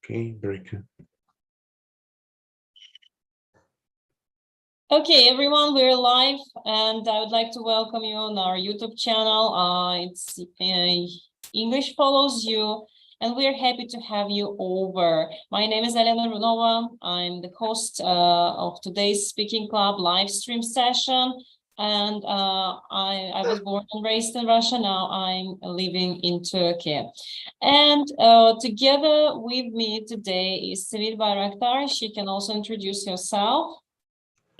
Okay, very good. Okay, everyone, we're live, and I would like to welcome you on our YouTube channel. It's English Follows You, and we're happy to have you over. My name is Elena Runova. I'm the host of today's Speaking Club live stream session, and I was born and raised in Russia. Now I'm living in Turkey. And together with me today is Sevil Bayraktar. She can also introduce herself.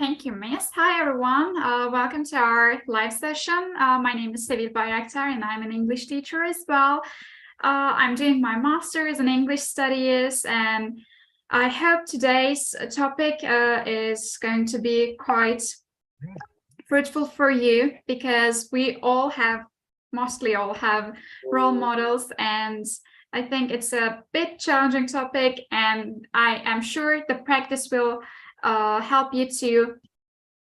Thank you, Miss. Hi, everyone. Welcome to our live session. My name is Sevil Bayraktar, and I'm an English teacher as well. I'm doing my master's in English studies, and I hope today's topic is going to be quite fruitful for you, because we all have, mostly all have role models, and I think it's a bit challenging topic, and I am sure the practice will help you to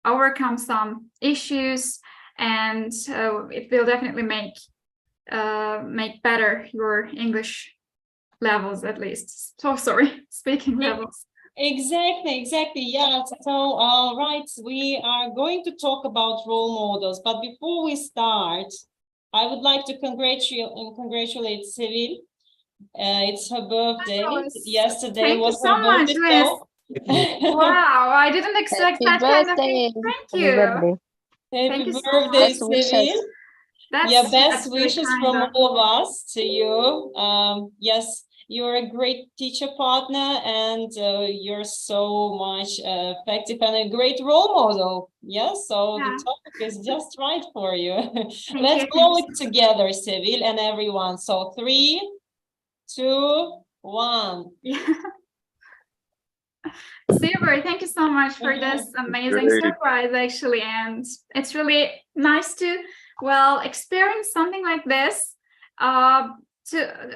overcome some issues, and it will definitely make better your English levels, at least. So sorry, speaking levels. Exactly. Yeah. So, right, we are going to talk about role models, but before we start, I would like to congratulate Sevil. It's her birthday. Yesterday was her birthday. Much, wow, I didn't expect that kind of thing. Thank you. Happy birthday, Sevil. Yeah, best wishes from all of us to you. Yes, you're a great teacher partner, and you're so much effective and a great role model. Yes, so the topic is just right for you. Let's blow it together, Sevil and everyone. So 3, 2, 1. Super, thank you so much for this amazing surprise, actually, and it's really nice to, well, experience something like this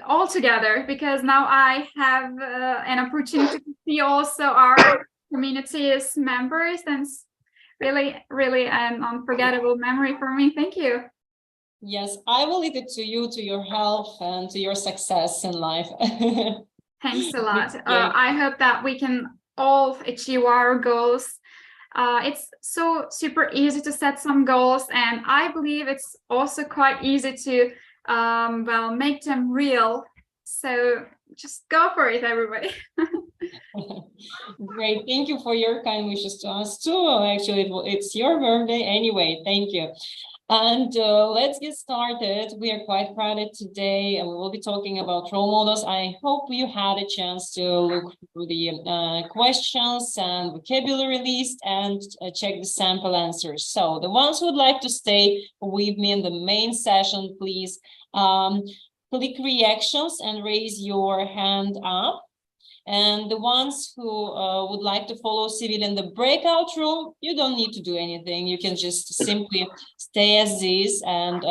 all together, because now I have an opportunity to see also our community's members, and really an unforgettable memory for me. Thank you. Yes, I will leave it to you, to your health and to your success in life. Thanks a lot. I hope that we can all achieve our goals. It's so super easy to set some goals, and I believe it's also quite easy to well, make them real. So just go for it, everybody. Great, thank you for your kind wishes to us too. Actually, it's your birthday anyway. Thank you. And let's get started. We are quite crowded today, and we will be talking about role models. I hope you had a chance to look through the questions and vocabulary list and check the sample answers. So the ones who would like to stay with me in the main session, please click reactions and raise your hand up. And the ones who would like to follow Sevil in the breakout room, you don't need to do anything. You can just simply stay as is. And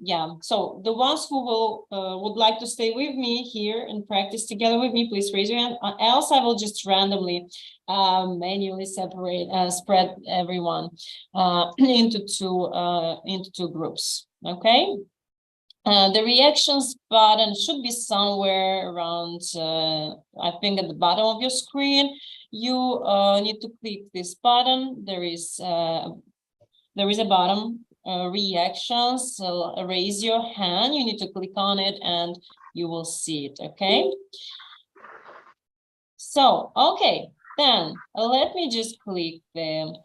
yeah, so the ones who will would like to stay with me here and practice together with me, please raise your hand. Else I will just randomly manually spread everyone into two groups. Okay. The reactions button should be somewhere around, I think, at the bottom of your screen. You need to click this button. There is a button, reactions. So raise your hand. You need to click on it, and you will see it. Okay. So, okay, then let me just click the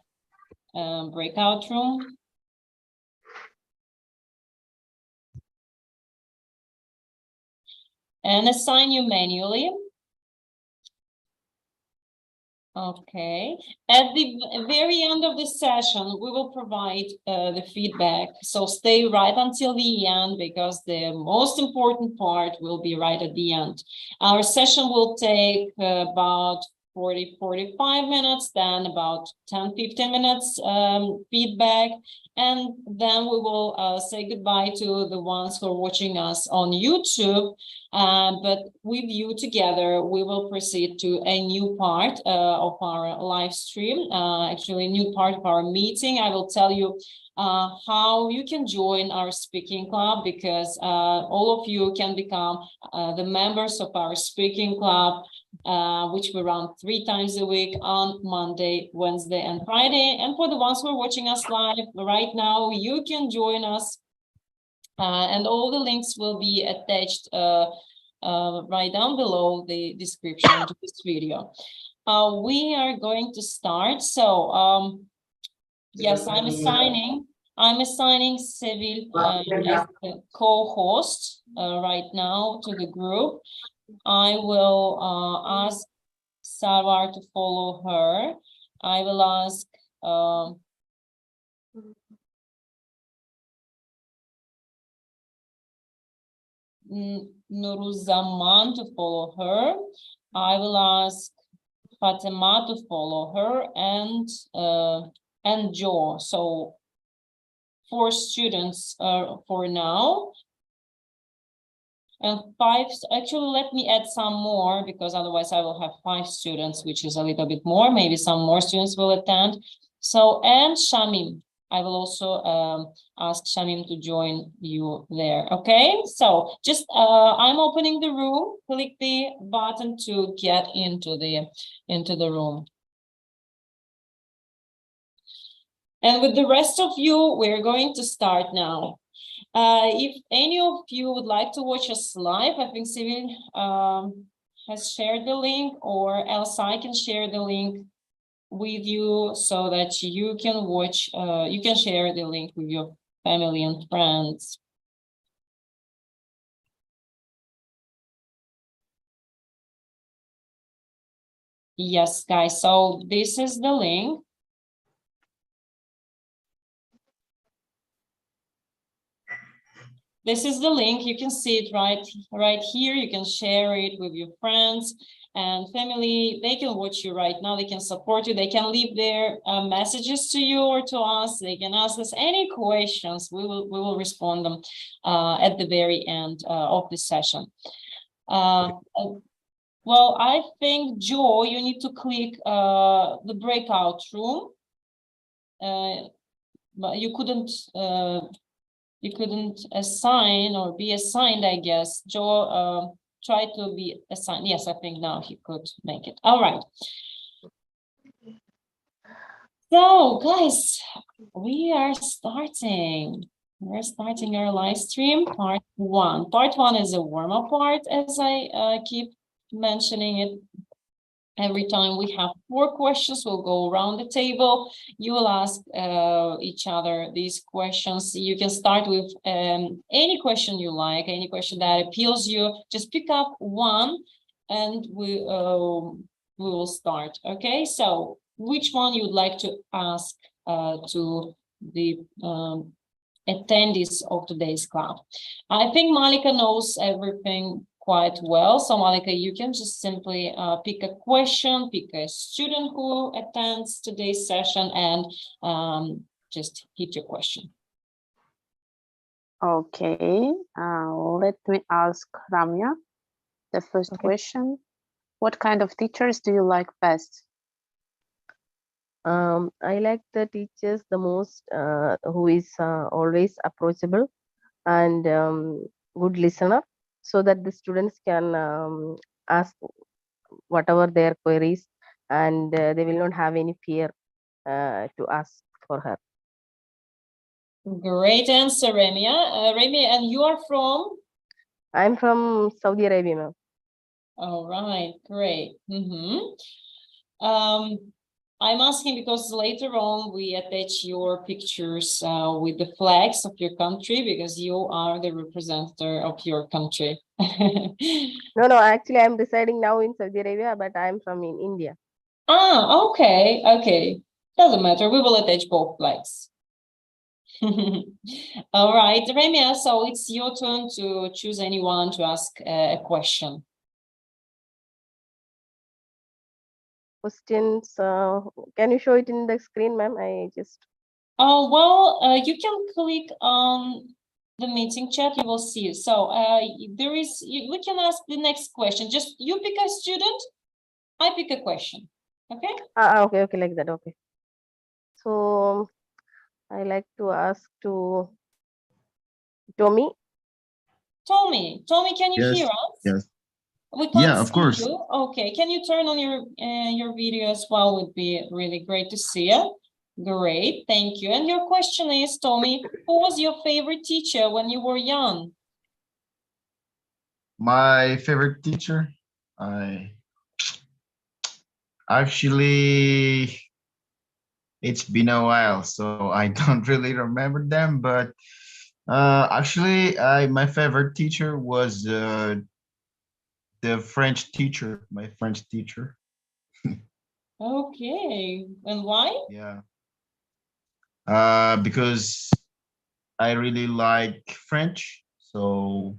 breakout room. And assign you manually. Okay. At the very end of the session, we will provide the feedback. So stay right until the end, because the most important part will be right at the end. Our session will take about 40-45 minutes, then about 10-15 minutes feedback, and then we will say goodbye to the ones who are watching us on YouTube. But with you together, we will proceed to a new part of our live stream, actually a new part of our meeting. I will tell you how you can join our speaking club, because all of you can become the members of our speaking club, which we run 3 times a week on Monday, Wednesday, and Friday. And for the ones who are watching us live right now, you can join us. And all the links will be attached right down below the description to this video. We are going to start. So yes, I'm assigning Seville as the co-host right now to the group. I will ask Sarwar to follow her. I will ask Nuruzaman to follow her. I will ask Fatima to follow her, and Joe. So 4 students for now. And 5, actually, let me add some more, because otherwise I will have 5 students, which is a little bit more. Maybe some more students will attend. So, and Shamim, I will also ask Shamim to join you there. Okay, so just I'm opening the room. Click the button to get into the room. And with the rest of you, we're going to start now. If any of you would like to watch us live, I think Seville has shared the link, or else I can share the link with you so that you can watch, you can share the link with your family and friends. Yes, guys, so this is the link. This is the link. You can see it right here. You can share it with your friends and family. They can watch you right now. They can support you. They can leave their messages to you or to us. They can ask us any questions. We will respond them at the very end of the session. Well, I think, Joe, you need to click the breakout room. But you couldn't assign or be assigned, I guess. Joe tried to be assigned. Yes, I think now he could make it. All right. So, guys, we are starting. We're starting our live stream, part 1. Part 1 is a warm-up part, as I keep mentioning it. Every time we have 4 questions, we'll go around the table. You will ask each other these questions. You can start with any question you like, any question that appeals you. Just pick up one and we will start. Okay, so which one you'd like to ask to the attendees of today's club? I think Malika knows everything quite well. So Malika, you can just simply pick a question, pick a student who attends today's session, and just hit your question. Okay, let me ask Ramya the first question. What kind of teachers do you like best? I like the teachers the most who is always approachable and good listener, so that the students can ask whatever their queries, and they will not have any fear to ask for her. Great answer, Remia. Remia, and you are from? I'm from Saudi Arabia, ma'am. All right, great. I'm asking because later on we attach your pictures with the flags of your country, because you are the representative of your country. No, actually I'm residing now in Saudi Arabia, but I'm from in India. Ah, okay. Doesn't matter. We will attach both flags. All right, Remia, so it's your turn to choose anyone to ask a question. Questions, can you show it in the screen, ma'am? I just... Oh, well, you can click on the meeting chat, you will see. So we can ask the next question. Just you pick a student, I pick a question. Okay? Okay, like that. Okay. So I like to ask to Tommy. Tommy, can you Yes, hear us? yes. We can't Yeah, of see course. you. Okay, can you turn on your video as well? Would be really great to see you. Great, thank you. And your question is, Tommy, who was your favorite teacher when you were young? My favorite teacher, I actually, it's been a while, so I don't really remember them, but actually, my favorite teacher was the French teacher, my French teacher. Okay, and why? Yeah. Because I really like French, so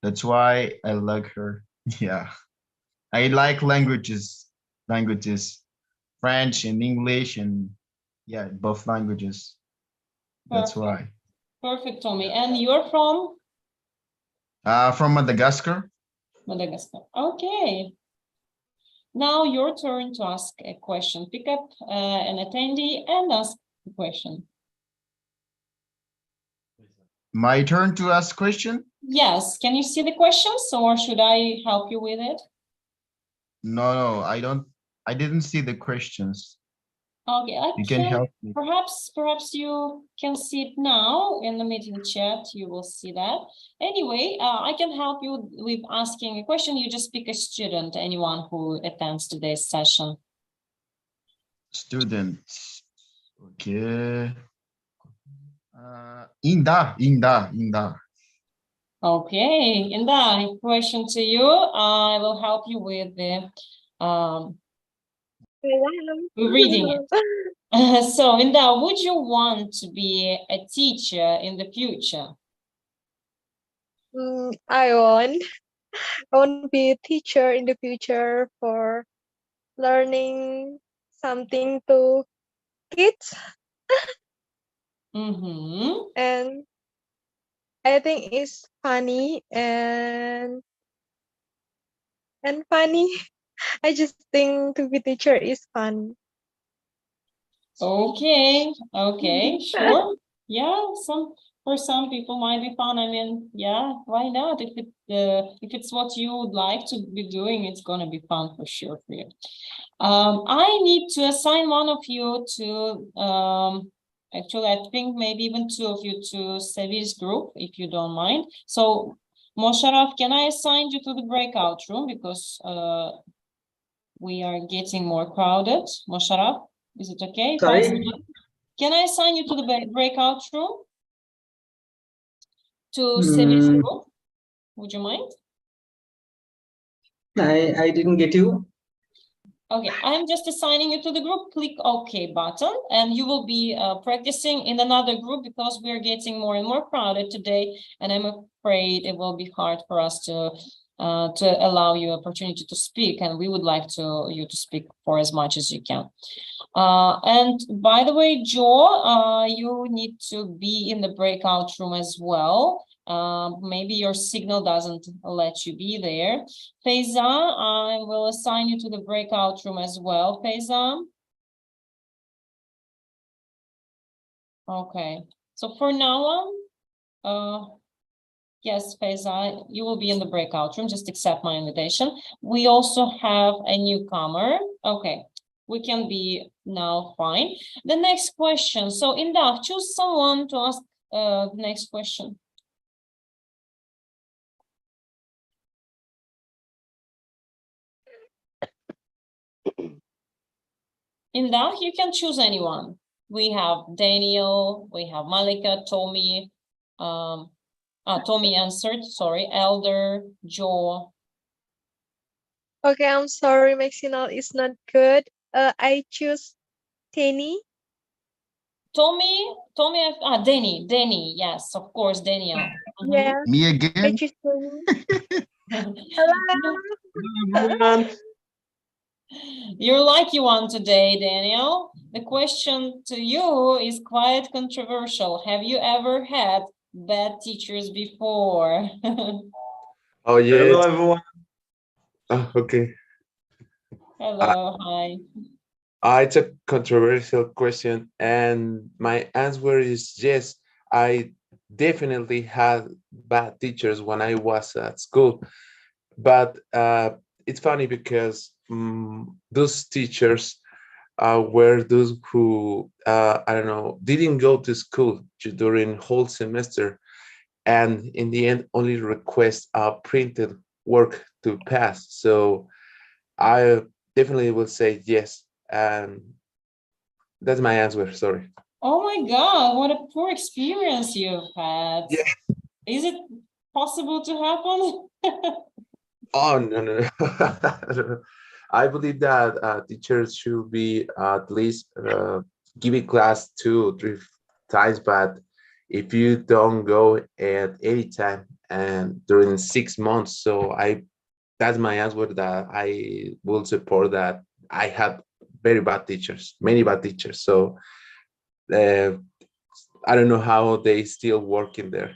that's why I like her. Yeah. I like languages, French and English, and yeah, both languages. That's Perfect. why. Perfect, Tommy. And you're from? From Madagascar. Madagascar. Okay. Now your turn to ask a question. Pick up an attendee and ask the question. My turn to ask question? Yes. Can you see the questions, or should I help you with it? No, I don't. I didn't see the questions. Okay, You can help me. Perhaps you can see it now in the meeting chat. You will see that. Anyway, I can help you with asking a question. You just pick a student, anyone who attends today's session. Students. Okay. Inda. Okay, Inda, question to you. I will help you with the reading it. So, Inda, would you want to be a teacher in the future? I want to be a teacher in the future for learning something to kids. And I think it's funny and funny. I just think to be teacher is fun. Okay, sure. Yeah, for some people might be fun. I mean, yeah, why not? If it's what you would like to be doing, it's gonna be fun for sure for you. I need to assign one of you to actually, I think maybe even two of you to Sevi's group, if you don't mind. So, Mosharaf, can I assign you to the breakout room because we are getting more crowded? Mosharaf, is it okay? Sorry? Can I assign you to the breakout room? To Sevi's group? Would you mind? I didn't get you. Okay, I'm just assigning you to the group. Click OK button, and you will be practicing in another group because we're getting more and more crowded today, and I'm afraid it will be hard for us to allow you opportunity to speak, and we would like you to speak for as much as you can. And by the way, Joe, you need to be in the breakout room as well. Maybe your signal doesn't let you be there. Faiza, I will assign you to the breakout room as well, Faiza. Okay, so for now on, yes, Faiza, you will be in the breakout room, just accept my invitation. We also have a newcomer. Okay, we can be now fine. The next question, so Inda, choose someone to ask the next question. Inda, you can choose anyone. We have Daniel, we have Malika, Tommy, Tommy answered, sorry, Elder, Joe. Okay, I'm sorry, my signal is not good. I choose Tani. Tommy, Danny, yes, of course, Daniel. Yeah. Me again? I choose Tani. Hello. You're lucky one today, Daniel. The question to you is quite controversial. Have you ever had bad teachers before? Oh, yes. Hello, everyone. Okay. Hello, hi. It's a controversial question, and my answer is yes. I definitely had bad teachers when I was at school, but it's funny because those teachers were those who I don't know, didn't go to school during whole semester, and in the end only request a printed work to pass. So I definitely will say yes, and that's my answer. Sorry. Oh my God, what a poor experience you've had. Yeah. Is it possible to happen? Oh, no, no, no. I believe that teachers should be at least giving class 2 or 3 times, but if you don't go at any time and during 6 months, so that's my answer, that I will support that. I had very bad teachers, many bad teachers. So uh, I don't know how they still work in there.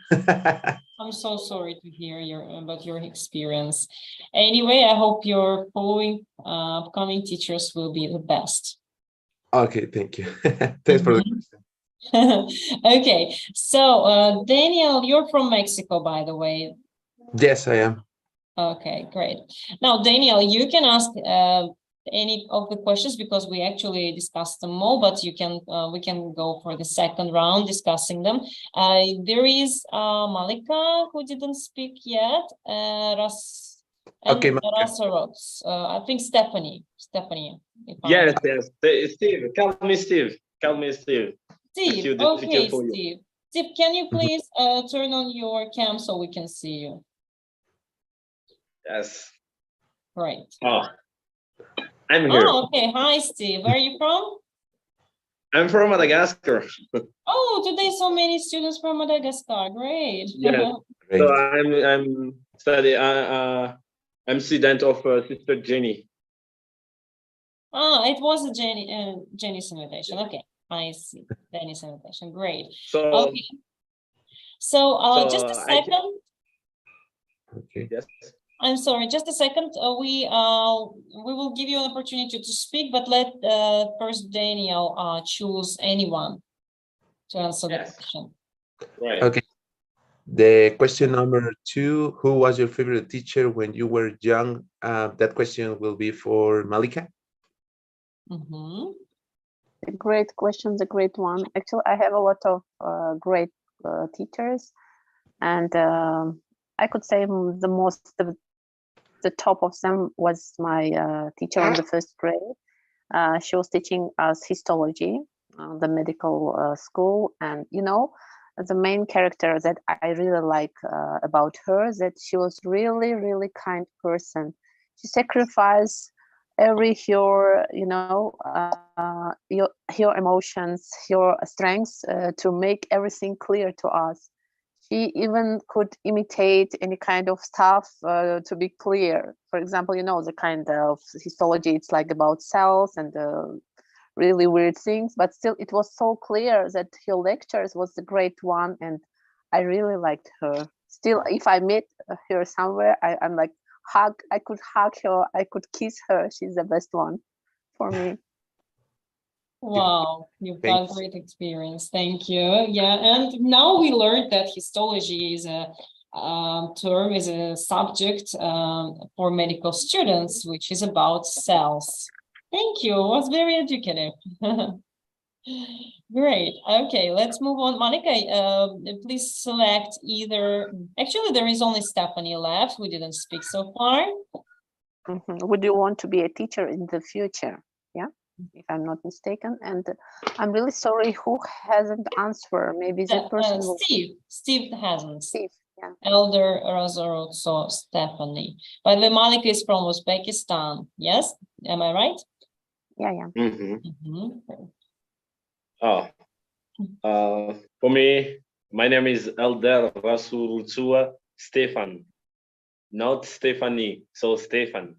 I'm so sorry to hear about your experience. Anyway, I hope your following upcoming teachers will be the best. Okay, thank you. Thanks for the question. Okay, so Daniel, you're from Mexico, by the way. Yes, I am. Okay, great. Now, Daniel, you can ask any of the questions because we actually discussed them all, but you can we can go for the second round discussing them. There is Malika who didn't speak yet. Okay, Rasarots. I think Stephanie. If I'm Yes, right. yes. Steve, call me Steve. Call me Steve. Steve, okay, Steve. Steve, can you please turn on your cam so we can see you? Yes. Right. Oh, I'm here. Oh, okay. Hi, Steve. Where are you from? I'm from Madagascar. Oh, today so many students from Madagascar. Great. Yes. great. So I'm study. I'm student of Sister Jenny. It was a Jenny's invitation. Okay, I see. Jenny's invitation. Great. So Okay. So just a second. Okay. Yes. I'm sorry, just a second. We will give you an opportunity to speak, but let first Daniel choose anyone to answer the question. Right. Okay. The question number 2, who was your favorite teacher when you were young? That question will be for Malika. A great question, a great one. Actually, I have a lot of great teachers, and I could say the top of them was my teacher in the first grade. She was teaching us histology, the medical school, and the main character that I really like about her, that she was really, really kind person. She sacrificed every your emotions, your strengths to make everything clear to us. She even could imitate any kind of stuff to be clear. For example, the kind of histology, it's like about cells and really weird things, but still it was so clear that her lectures was the great one, and I really liked her. Still, if I meet her somewhere, I'm like, I could hug her, I could kiss her. She's the best one for me. Wow, you've got great experience. Thank you. Yeah, and now we learned that histology is a term, is a subject for medical students, which is about cells. Thank you. It was very educative. Great. Okay, let's move on. Monica, please select either. Actually, there is only Stephanie left who didn't speak so far. Would you want to be a teacher in the future? Yeah, if I'm not mistaken. And I'm really sorry, who hasn't answered? Maybe that person will... Steve hasn't. Steve, yeah. Elder Razorot, so Stephanie. But the Monica is from Uzbekistan. Yes, am I right? Yeah. For me, my name is Elder Rasultua Stefan, not Stephanie. So Stefan.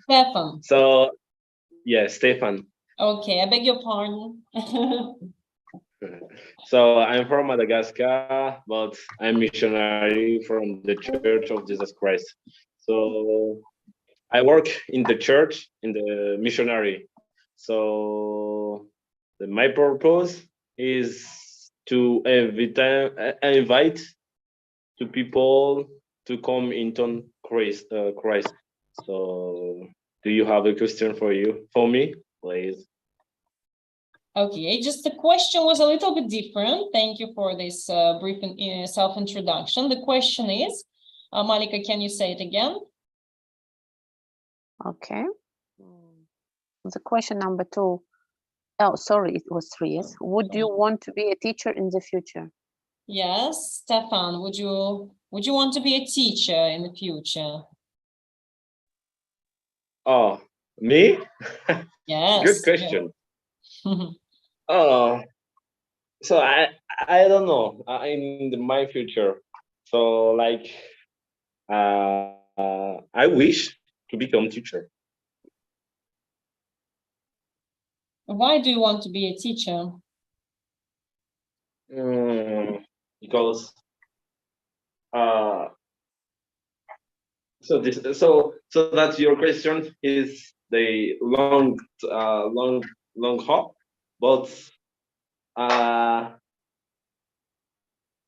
Stefan. So yeah, Stefan. Okay, I beg your pardon. So I'm from Madagascar, but I'm missionary from the Church of Jesus Christ. So I work in the church, in the missionary. So my purpose is to invite to people to come into Christ. Christ. So, do you have a question for me, please? Okay, just the question was a little bit different. Thank you for this brief self-introduction. The question is, Malika, can you say it again? Okay. The question number 2. Oh, sorry, it was 3. Yes. Would you want to be a teacher in the future? Yes, Stefan, would you want to be a teacher in the future? Oh, me? Yes. Good question. Oh, so I don't know in my future. So like, I wish to become teacher. Why do you want to be a teacher? Because so that's your question is the long hop, but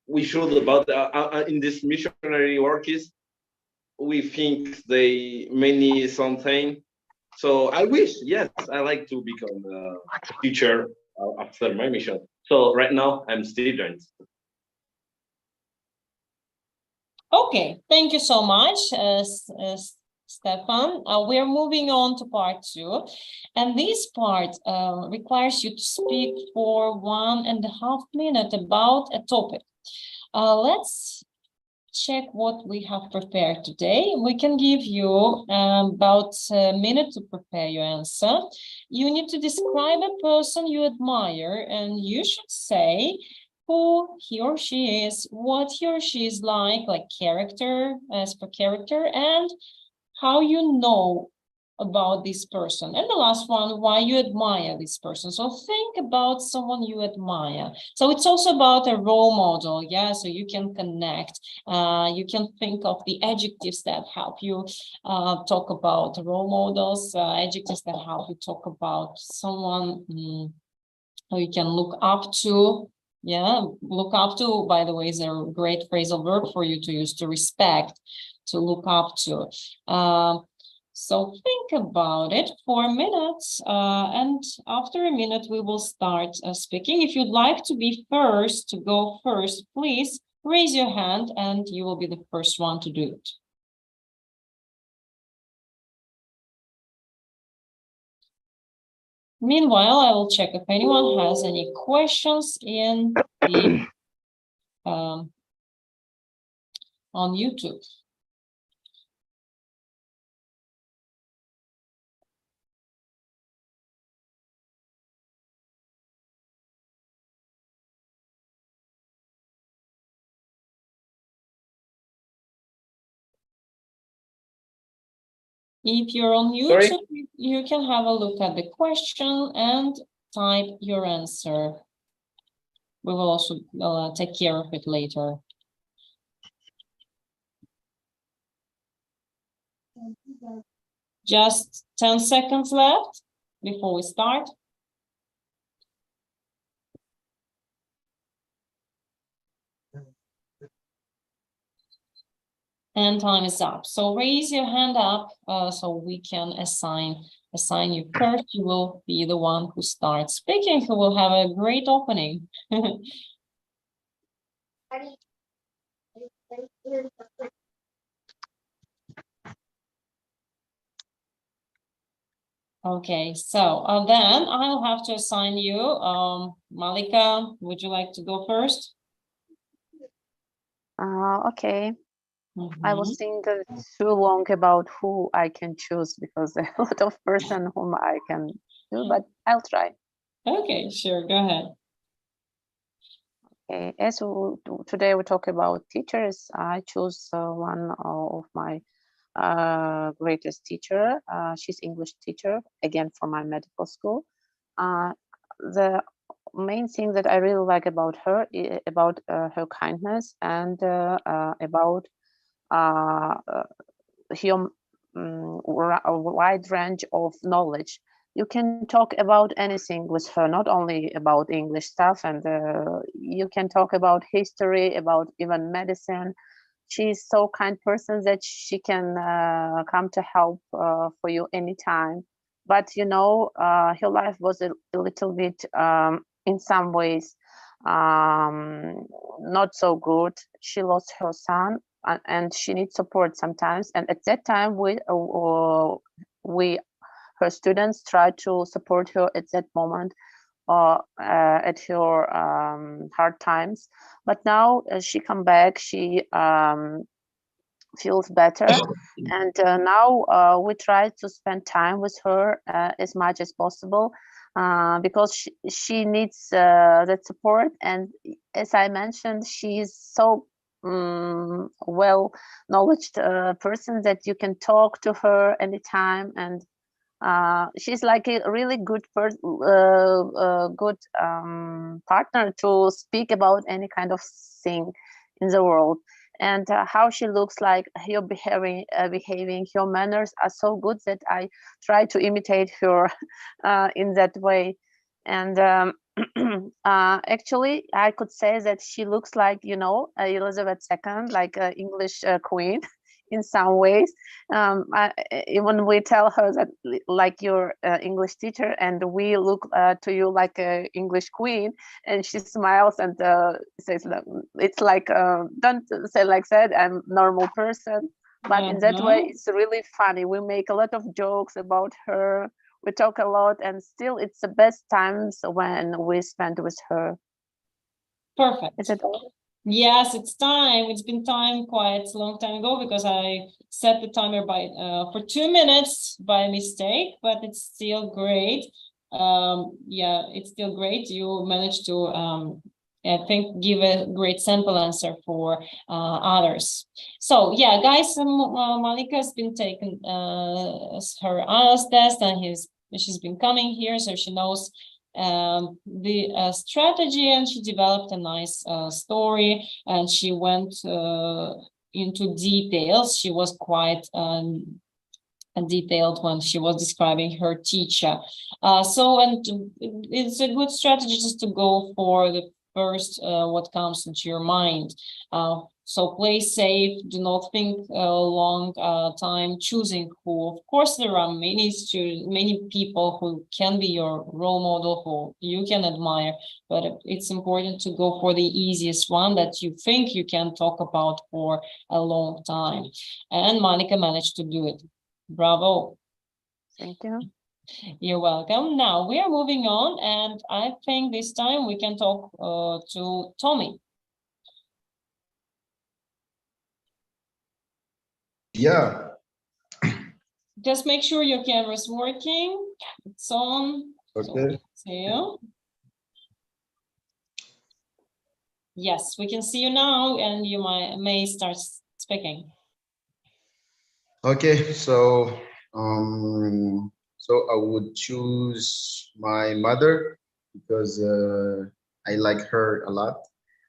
we should about in this missionary work is we think they many something. So I wish, yes, I like to become a teacher after my mission. So right now I'm student. Okay, thank you so much, Stefan. We are moving on to part 2, and this part requires you to speak for 1.5 minutes about a topic. Let's check what we have prepared today. We can give you about a minute to prepare your answer. You need to describe a person you admire, and you should say who he or she is, what he or she is like character, as per character, and how you know about this person. And the last one, why you admire this person. So think about someone you admire. So it's also about a role model. Yeah, so you can connect. You can think of the adjectives that help you talk about role models, adjectives that help you talk about someone who you can look up to. Yeah, look up to, by the way, is a great phrasal verb for you to use, to respect, to look up to. So think about it for a minute, and after a minute, we will start speaking. If you'd like to be first, to go first, please raise your hand and you will be the first one to do it. Meanwhile, I will check if anyone has any questions in the on YouTube. If you're on YouTube, sorry, you can have a look at the question and type your answer. We will also take care of it later. Just 10 seconds left before we start. And time is up. So raise your hand up so we can assign you first. You will be the one who starts speaking, who will have a great opening. Okay, so then I'll have to assign you. Malika, would you like to go first? Okay. I was thinking too long about who I can choose because there are a lot of person whom I can do, but I'll try. Okay, sure, go ahead. Okay, as today we talk about teachers, I choose one of my greatest teacher. She's English teacher, again from my medical school. main thing that I really like about her, about her kindness, and about her a wide range of knowledge. You can talk about anything with her, not only about English stuff, and you can talk about history, about even medicine. She's so kind person that she can come to help for you anytime. But you know, her life was a little bit, in some ways, not so good. She lost her son, and she needs support sometimes. And at that time, we her students try to support her at that moment, at her hard times. But now she come back, she feels better, and now we try to spend time with her as much as possible, because she needs that support. And as I mentioned, she's so well knowledge person that you can talk to her anytime, and she's like a really good good partner to speak about any kind of thing in the world. And how she looks like, her behaving, her manners are so good that I try to imitate her in that way. And actually, I could say that she looks like, you know, Elizabeth II, like an English queen in some ways. Even we tell her that, like, your English teacher, and we look to you like an English queen, and she smiles and says, it's like, don't say like that, I'm normal person. But in that way, it's really funny. We make a lot of jokes about her, we talk a lot, and still it's the best times when we spend with her. Perfect. Is it all? Yes, it's time. It's been time quite a long time ago, because I set the timer by for 2 minutes by mistake, but it's still great. Yeah, it's still great. You managed to, I think, give a great sample answer for others. So yeah, guys, Malika has been taking her IELTS test, and she's been coming here, so she knows the strategy, and she developed a nice story, and she went into details. She was quite detailed when she was describing her teacher. And it's a good strategy just to go for the first what comes into your mind. So play safe, do not think a long time choosing who. Of course, there are many people who can be your role model, who you can admire, but it's important to go for the easiest one that you think you can talk about for a long time. And Monica managed to do it. Bravo. Thank you. You're welcome. Now we are moving on, and I think this time we can talk to Tommy. Yeah. Just make sure your camera is working. It's on. Okay. So we can see you. Yes, we can see you now, and you may start speaking. Okay, so I would choose my mother because I like her a lot.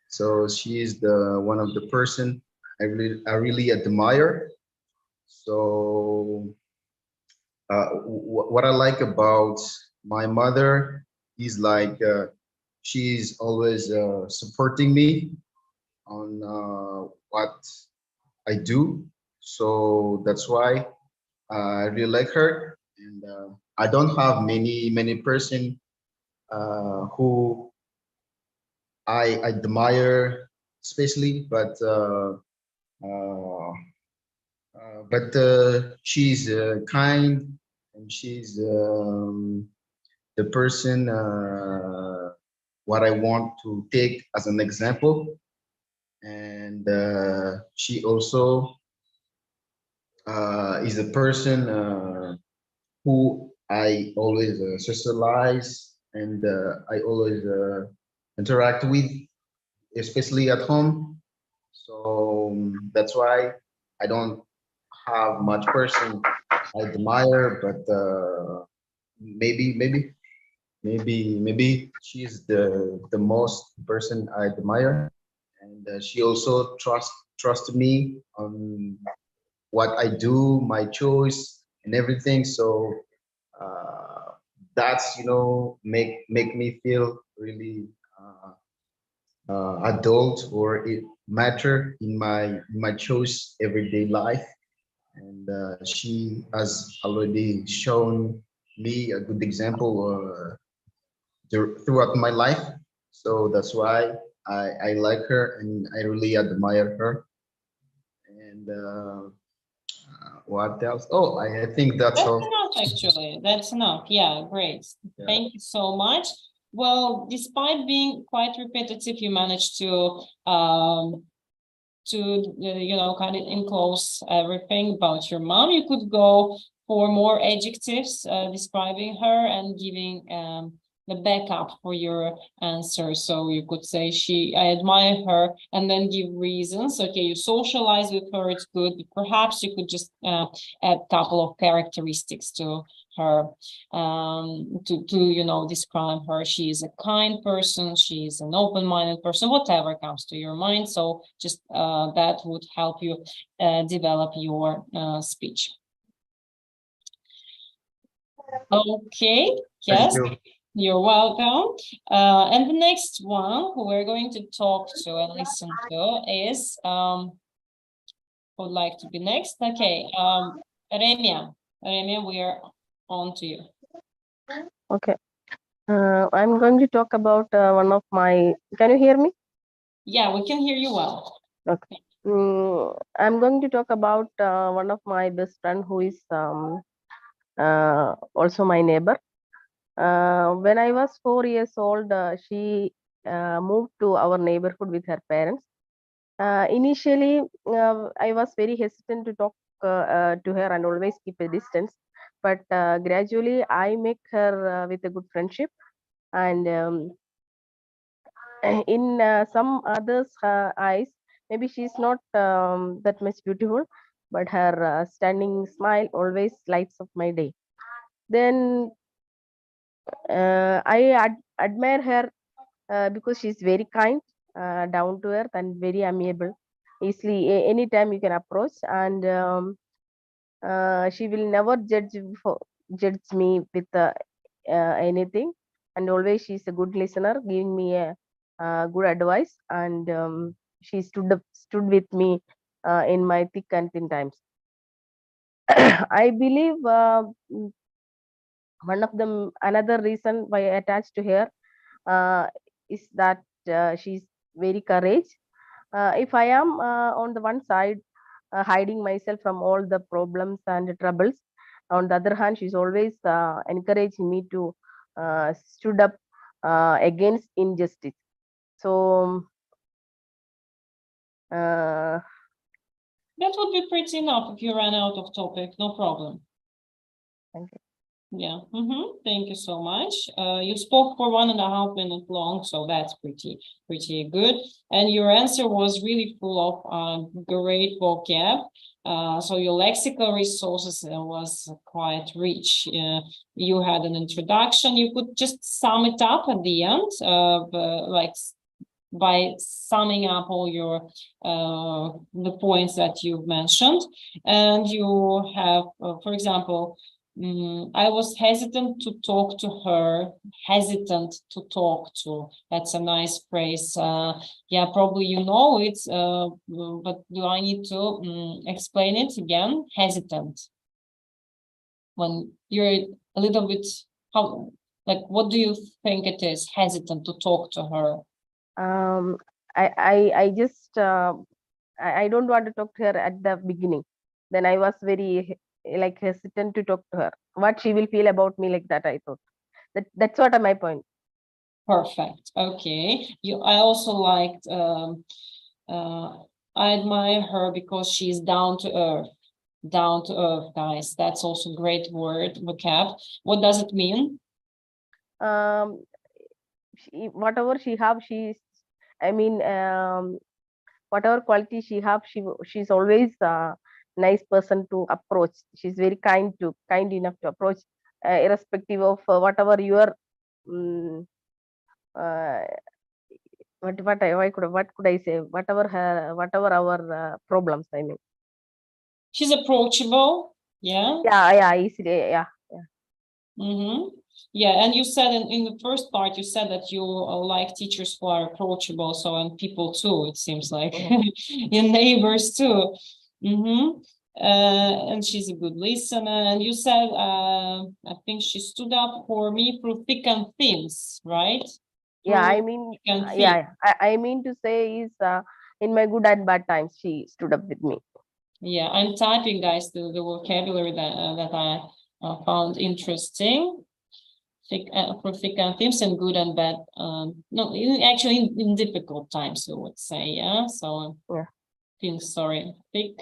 So she is the one of the person I really admire. So what I like about my mother is like she's always supporting me on what I do. So that's why I really like her. And I don't have many person who I admire, especially, uh, but she's kind, and she's the person what I want to take as an example. And she also is a person who I always socialize, and I always interact with, especially at home. So that's why I don't have much person I admire, but maybe maybe she's the most person I admire, and she also trusted me on what I do, my choice, and everything. So uh, that's make me feel really adult, or it matter in my choice everyday life. And she has already shown me a good example throughout my life. So that's why I like her and I really admire her. And what else? Oh, I think that's That's all. enough, actually. That's enough. Yeah, great. Yeah. Thank you so much. Well, despite being quite repetitive, you managed to kind of enclose everything about your mom. You could go for more adjectives describing her and giving the backup for your answer. So you could say I admire her, and then give reasons. Okay, you socialize with her, it's good. Perhaps you could just add a couple of characteristics to her to describe her. She is a kind person, she is an open-minded person, whatever comes to your mind. So just that would help you develop your speech. Okay, yes, you're welcome. And the next one who we're going to talk to and listen to is who would like to be next? Okay, Remia, we are on to you. Okay. I'm going to talk about one of my. Can you hear me? Yeah, we can hear you well. Okay. I'm going to talk about one of my best friend who is also my neighbor. When I was 4 years old, she moved to our neighborhood with her parents. Initially, I was very hesitant to talk to her and always keep a distance. But gradually, I make her with a good friendship. And in some others' eyes, maybe she's not that much beautiful, but her stunning smile always lights up my day. Then I admire her because she's very kind, down to earth, and very amiable. Easily, anytime you can approach, and she will never judge me with anything. And always, she's a good listener, giving me a good advice, and she stood with me in my thick and thin times. I believe one of them another reason why I attached to her is that she's very courage. If I am on the one side hiding myself from all the problems and troubles, on the other hand, she's always encouraging me to stood up against injustice. So that would be pretty enough if you ran out of topic. No problem. thank you. Yeah. Thank you so much. You spoke for 1.5 minutes long, so that's pretty good. And your answer was really full of great vocab. So your lexical resources was quite rich. You had an introduction. You could just sum it up at the end, like by summing up all your the points that you've mentioned. And you have, for example, I was hesitant to talk to her. Hesitant to talk to. That's a nice phrase. Yeah, probably you know it, but do I need to explain it again? Hesitant. When you're a little bit, what do you think it is? Hesitant to talk to her. I just I don't want to talk to her at the beginning. Then I was very hesitant to talk to her. What she will feel about me, like that, I thought. That's what my point. Perfect. Okay. I also liked. I admire her because she's down to earth. Down to earth, guys. That's also great vocab. What does it mean? Whatever she have, I mean, whatever quality she have, she's always a nice person to approach. She's very kind enough to approach, irrespective of whatever your uh, what could I say? Whatever our problems. I mean. She's approachable. Yeah. Yeah. Easily. Yeah. Mm-hmm. Yeah, and you said in the first part, you said that you like teachers who are approachable, so and people too, it seems like, your neighbors too. Mm-hmm. And she's a good listener. And you said, I think she stood up for me through thick and thins, right? Yeah, I Through mean, thick and thin. yeah, I mean to say is in my good and bad times, she stood up with me. Yeah, I'm typing, guys, the vocabulary that I found interesting. For thick and thin and good and bad. No, actually in difficult times, I would say. Yeah. So yeah. Thins, sorry, thick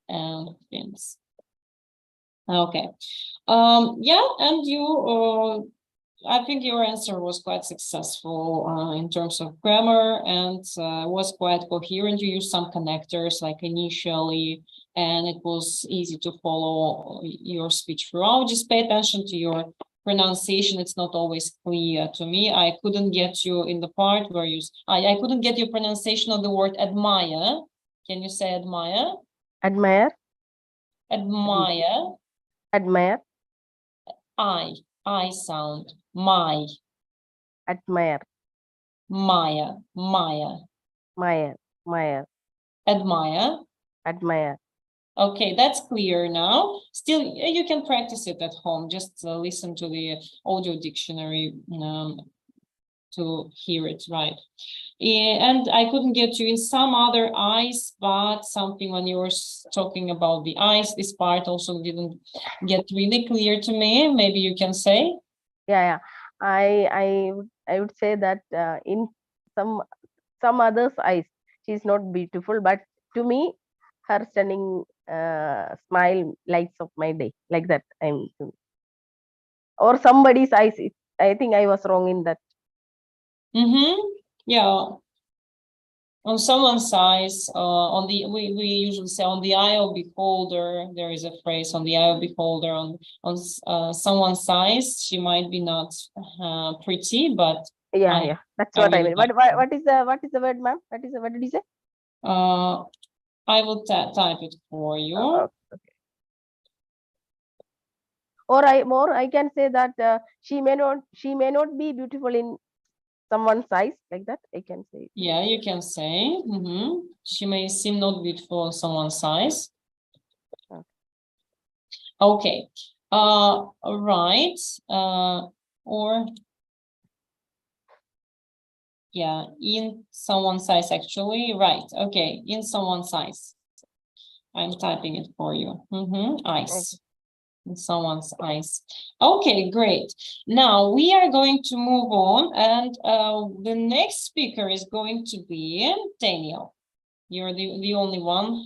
and thins. Okay. Yeah, and you. I think your answer was quite successful in terms of grammar and was quite coherent. You used some connectors like initially, and it was easy to follow your speech throughout. Just pay attention to your pronunciation. It's not always clear to me. I couldn't get you in the part where you, I couldn't get your pronunciation of the word admire. Can you say admire? Admire. Admire. Admire. I sound. My. Admire. Maya. Maya. Admire. Admire. Okay, that's clear now. Still, you can practice it at home. Just listen to the audio dictionary to hear it right. And I couldn't get you in some other eyes, but something when you were talking about the eyes, this part also didn't get really clear to me. Maybe you can say. Yeah. I would say that in some others' eyes, she's not beautiful, but to me, her stunning smile lights up my day. Like that, or somebody's eyes. I think I was wrong in that. Yeah. On someone's eyes, we usually say on the eye of beholder. There is a phrase on the eye of beholder. On someone's eyes, she might be not pretty, but yeah. That's what I mean. What is the word, ma'am? What did you say? I will type it for you. Okay. Or I can say that she may not be beautiful in someone's eyes, like that. I can say. Yeah, you can say. She may seem not beautiful in someone's eyes. Okay. Right. Or yeah, in someone's eyes, actually. Right. Okay. In someone's eyes. I'm typing it for you. Eyes. Okay. In someone's eyes. Okay, great. Now we are going to move on, and the next speaker is going to be Daniel. You're the only one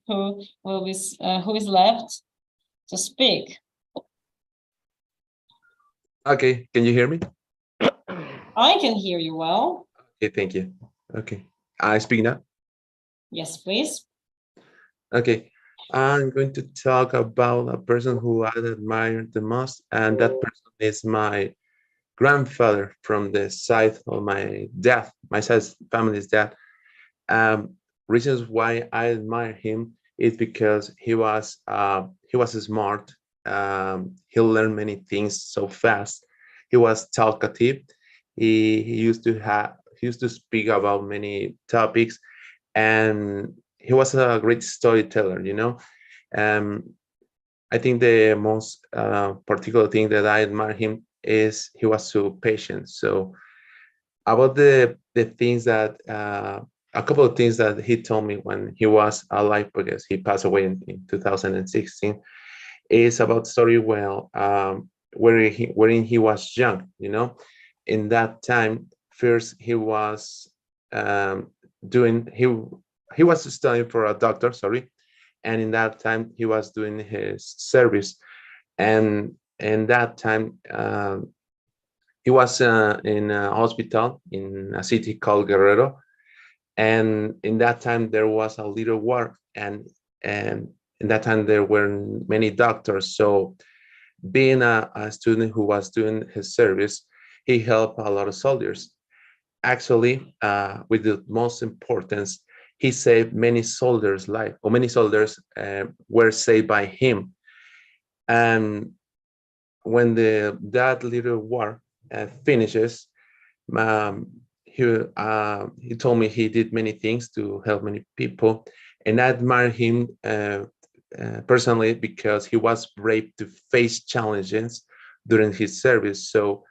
who is left to speak. Okay, can you hear me? I can hear you well. Okay, thank you. Okay, I speak now. Yes, please. Okay, I'm going to talk about a person who I admire the most, and that person is my grandfather from the side of my dad, my side's family's dad. Reasons why I admire him is because he was smart. He learned many things so fast. He was talkative. He used to speak about many topics, and he was a great storyteller, you know. I think the most particular thing that I admire him is he was so patient. So about the things that a couple of things that he told me when he was alive, because he passed away in 2016, is about story wherein he was young, you know. In that time, first he was he was studying for a doctor, sorry, and in that time he was doing his service, and in that time he was in a hospital in a city called Guerrero, and in that time there was a little war, and in that time there were many doctors. So being a student who was doing his service, he helped a lot of soldiers. Actually, with the most importance, he saved many soldiers' life, or many soldiers were saved by him. And when that little war finishes, he told me he did many things to help many people, and I admire him personally because he was brave to face challenges during his service. So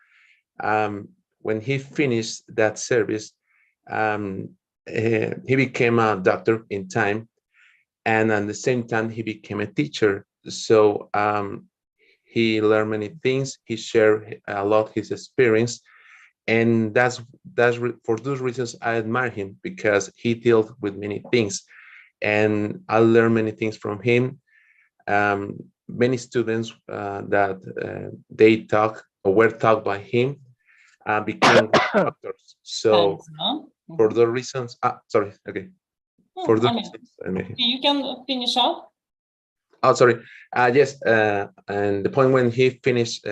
when he finished that service, he became a doctor in time, and at the same time he became a teacher. So he learned many things. He shared a lot his experience, and for those reasons I admire him, because he dealt with many things, and I learned many things from him. Many students that they taught or were taught by him became doctors. So Thanks, huh? for the reasons, sorry, okay. For the reasons, you can finish up. Oh, sorry. Yes, and the point when he finished,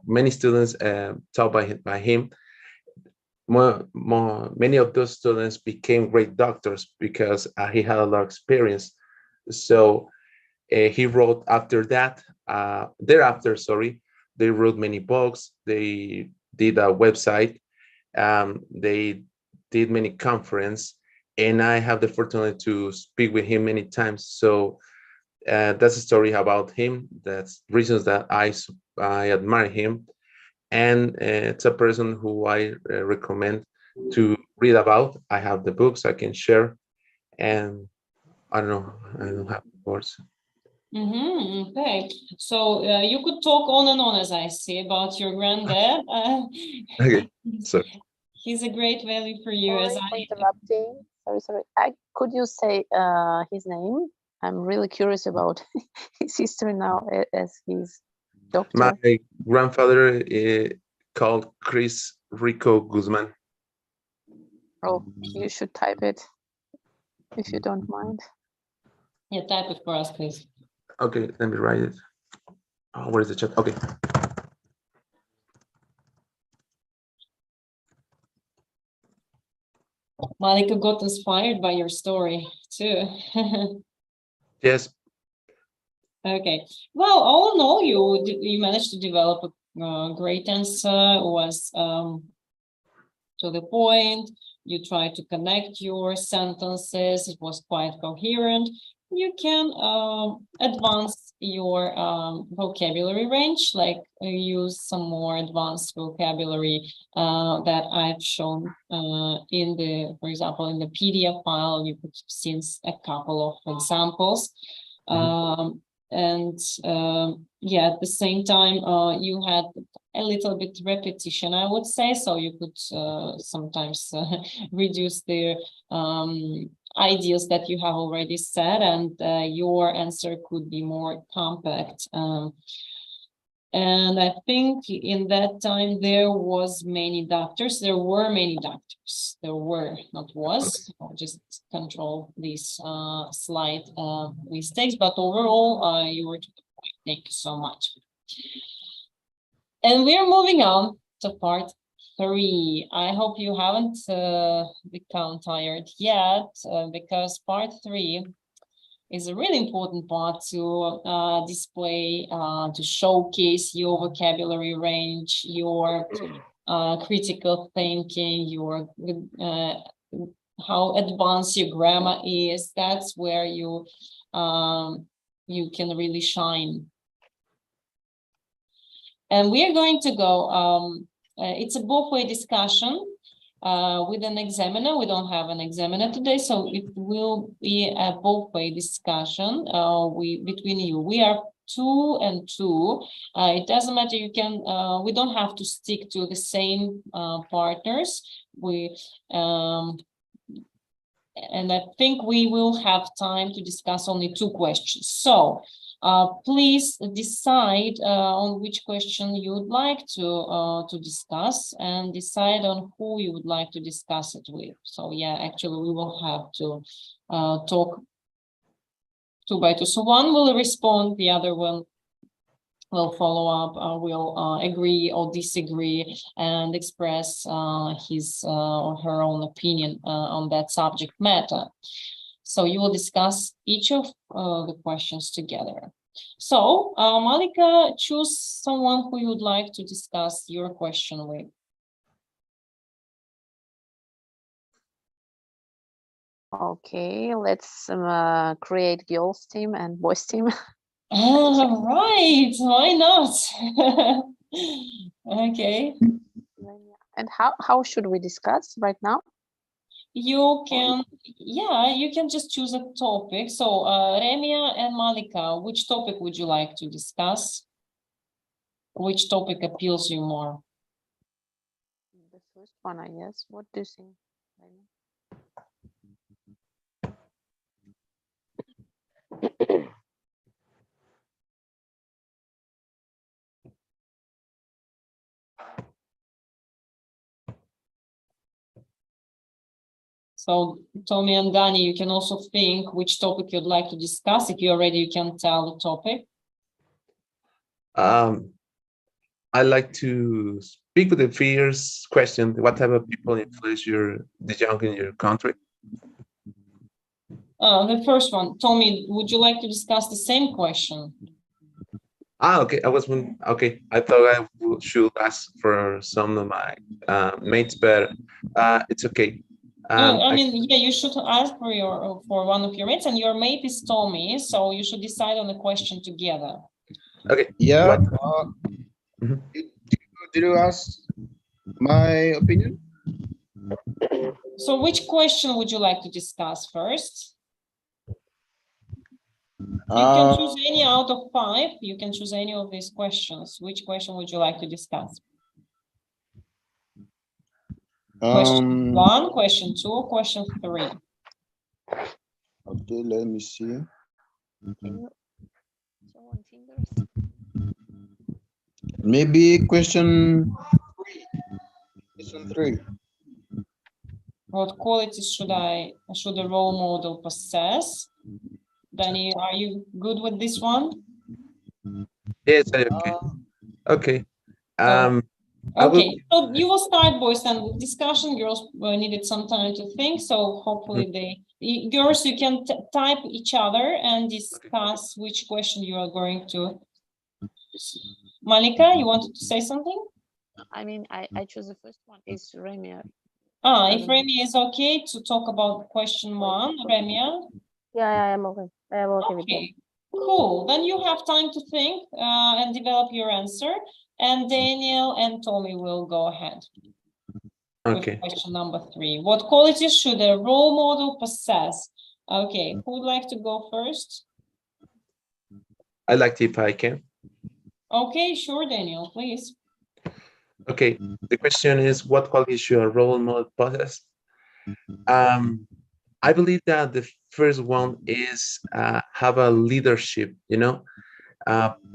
many students taught by him. Many of those students became great doctors because he had a lot of experience. So he wrote after that. Thereafter, sorry, they wrote many books. They did a website. They did many conferences, and I have the fortune to speak with him many times. So that's a story about him. That's reasons that I admire him, and it's a person who I recommend to read about. I have the books I can share, and I don't know, I don't have words. Okay, so you could talk on and on, as I see, about your granddad. Okay, so he's a great value for you. Sorry as for I interrupting. Sorry. Could you say his name? I'm really curious about his history now as he's doctor. My grandfather called Chris Rico Guzman. Oh, you should type it if you don't mind. Yeah, type it for us, please. Okay, let me write it. Oh, where is the chat? Okay. Malika got inspired by your story too. Yes. Okay. Well, all in all, you managed to develop a great answer. Was to the point. You try to connect your sentences. It was quite coherent. You can advance your vocabulary range, like use some more advanced vocabulary that I've shown in the, for example, in the PDF file. You could see a couple of examples. And yeah, at the same time, you had a little bit repetition, I would say, so you could sometimes reduce the ideas that you have already said, and your answer could be more compact. And I think in that time there was many doctors. There were many doctors. There were, not was. I'll just control these slight mistakes. But overall, you were to the point. Thank you so much. And we're moving on to part 3. I hope you haven't become tired yet, because part 3 is a really important part to display, to showcase your vocabulary range, your critical thinking, your how advanced your grammar is. That's where you you can really shine. And we are going to go, it's a both-way discussion with an examiner. We don't have an examiner today, so it will be a both-way discussion between you. We are 2 and 2. It doesn't matter. You can. We don't have to stick to the same partners. And I think we will have time to discuss only 2 questions. So please decide on which question you would like to discuss, and decide on who you would like to discuss it with. So yeah, actually we will have to talk 2 by 2. So one will respond, the other one will follow up, will agree or disagree and express his or her own opinion on that subject matter. So you will discuss each of the questions together. So Malika, choose someone who you would like to discuss your question with. Okay, let's create girls team and boys team. All right, why not? Okay. And how should we discuss right now? You can, yeah, you can just choose a topic. So Remia and Malika, which topic would you like to discuss? Which topic appeals you more? The first one, I guess. What do you think? So Tommy and Dani, you can also think which topic you'd like to discuss. If you're ready, you can tell the topic. I like to speak with the fears question. What type of people influence the young in your country? The first one, Tommy, would you like to discuss the same question? Okay. Okay. I thought I should ask for some of my mates, but it's okay. I mean, yeah, you should ask for one of your mates, and your mate is Tommy, so you should decide on the question together. Okay. Yeah. Did you ask my opinion? So which question would you like to discuss first? You can choose any out of 5. You can choose any of these questions. Which question would you like to discuss? Question 1, question 2, or question 3? Okay, let me see. Maybe question 3. What qualities should a role model possess? Danny, are you good with this one? Yes, okay. Okay. Okay, so you will start, boys, and with discussion. Girls needed some time to think, so hopefully girls, you can type each other and discuss which question you are going to. Malika, you wanted to say something? I mean, I choose the first one. Is Remia. If Remia is okay to talk about question 1, Remia? Yeah, I am okay. I am okay with that. Cool. Then you have time to think and develop your answer. And Daniel and Tommy will go ahead. Okay. With question number 3. What qualities should a role model possess? Okay, who would like to go first? I like if I can. Okay, sure, Daniel, please. Okay, the question is, what qualities should a role model possess? I believe that the first one is have a leadership, you know.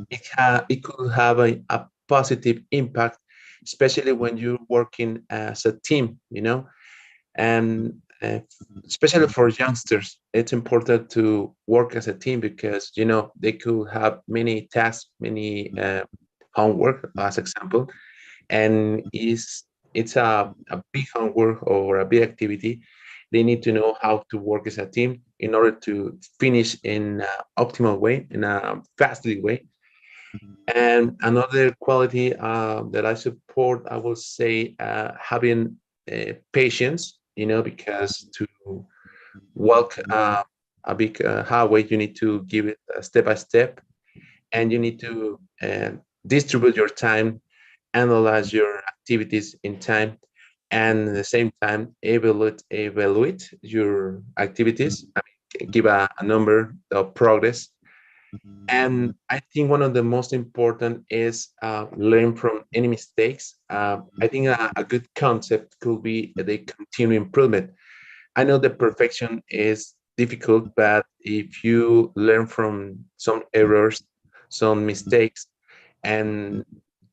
It could have a positive impact, especially when you're working as a team, you know, and especially for youngsters, it's important to work as a team because, you know, they could have many tasks, many homework, as example, and it's a big homework or a big activity. They need to know how to work as a team in order to finish in an optimal way, in a fastly way. And another quality that I support, I will say, having patience, you know, because to walk a big highway, you need to give it step by step, and you need to distribute your time, analyze your activities in time, and at the same time evaluate your activities. I mean, give a number of progress. And I think one of the most important is learn from any mistakes. I think a good concept could be the continuous improvement. I know that perfection is difficult, but if you learn from some errors, some mistakes, and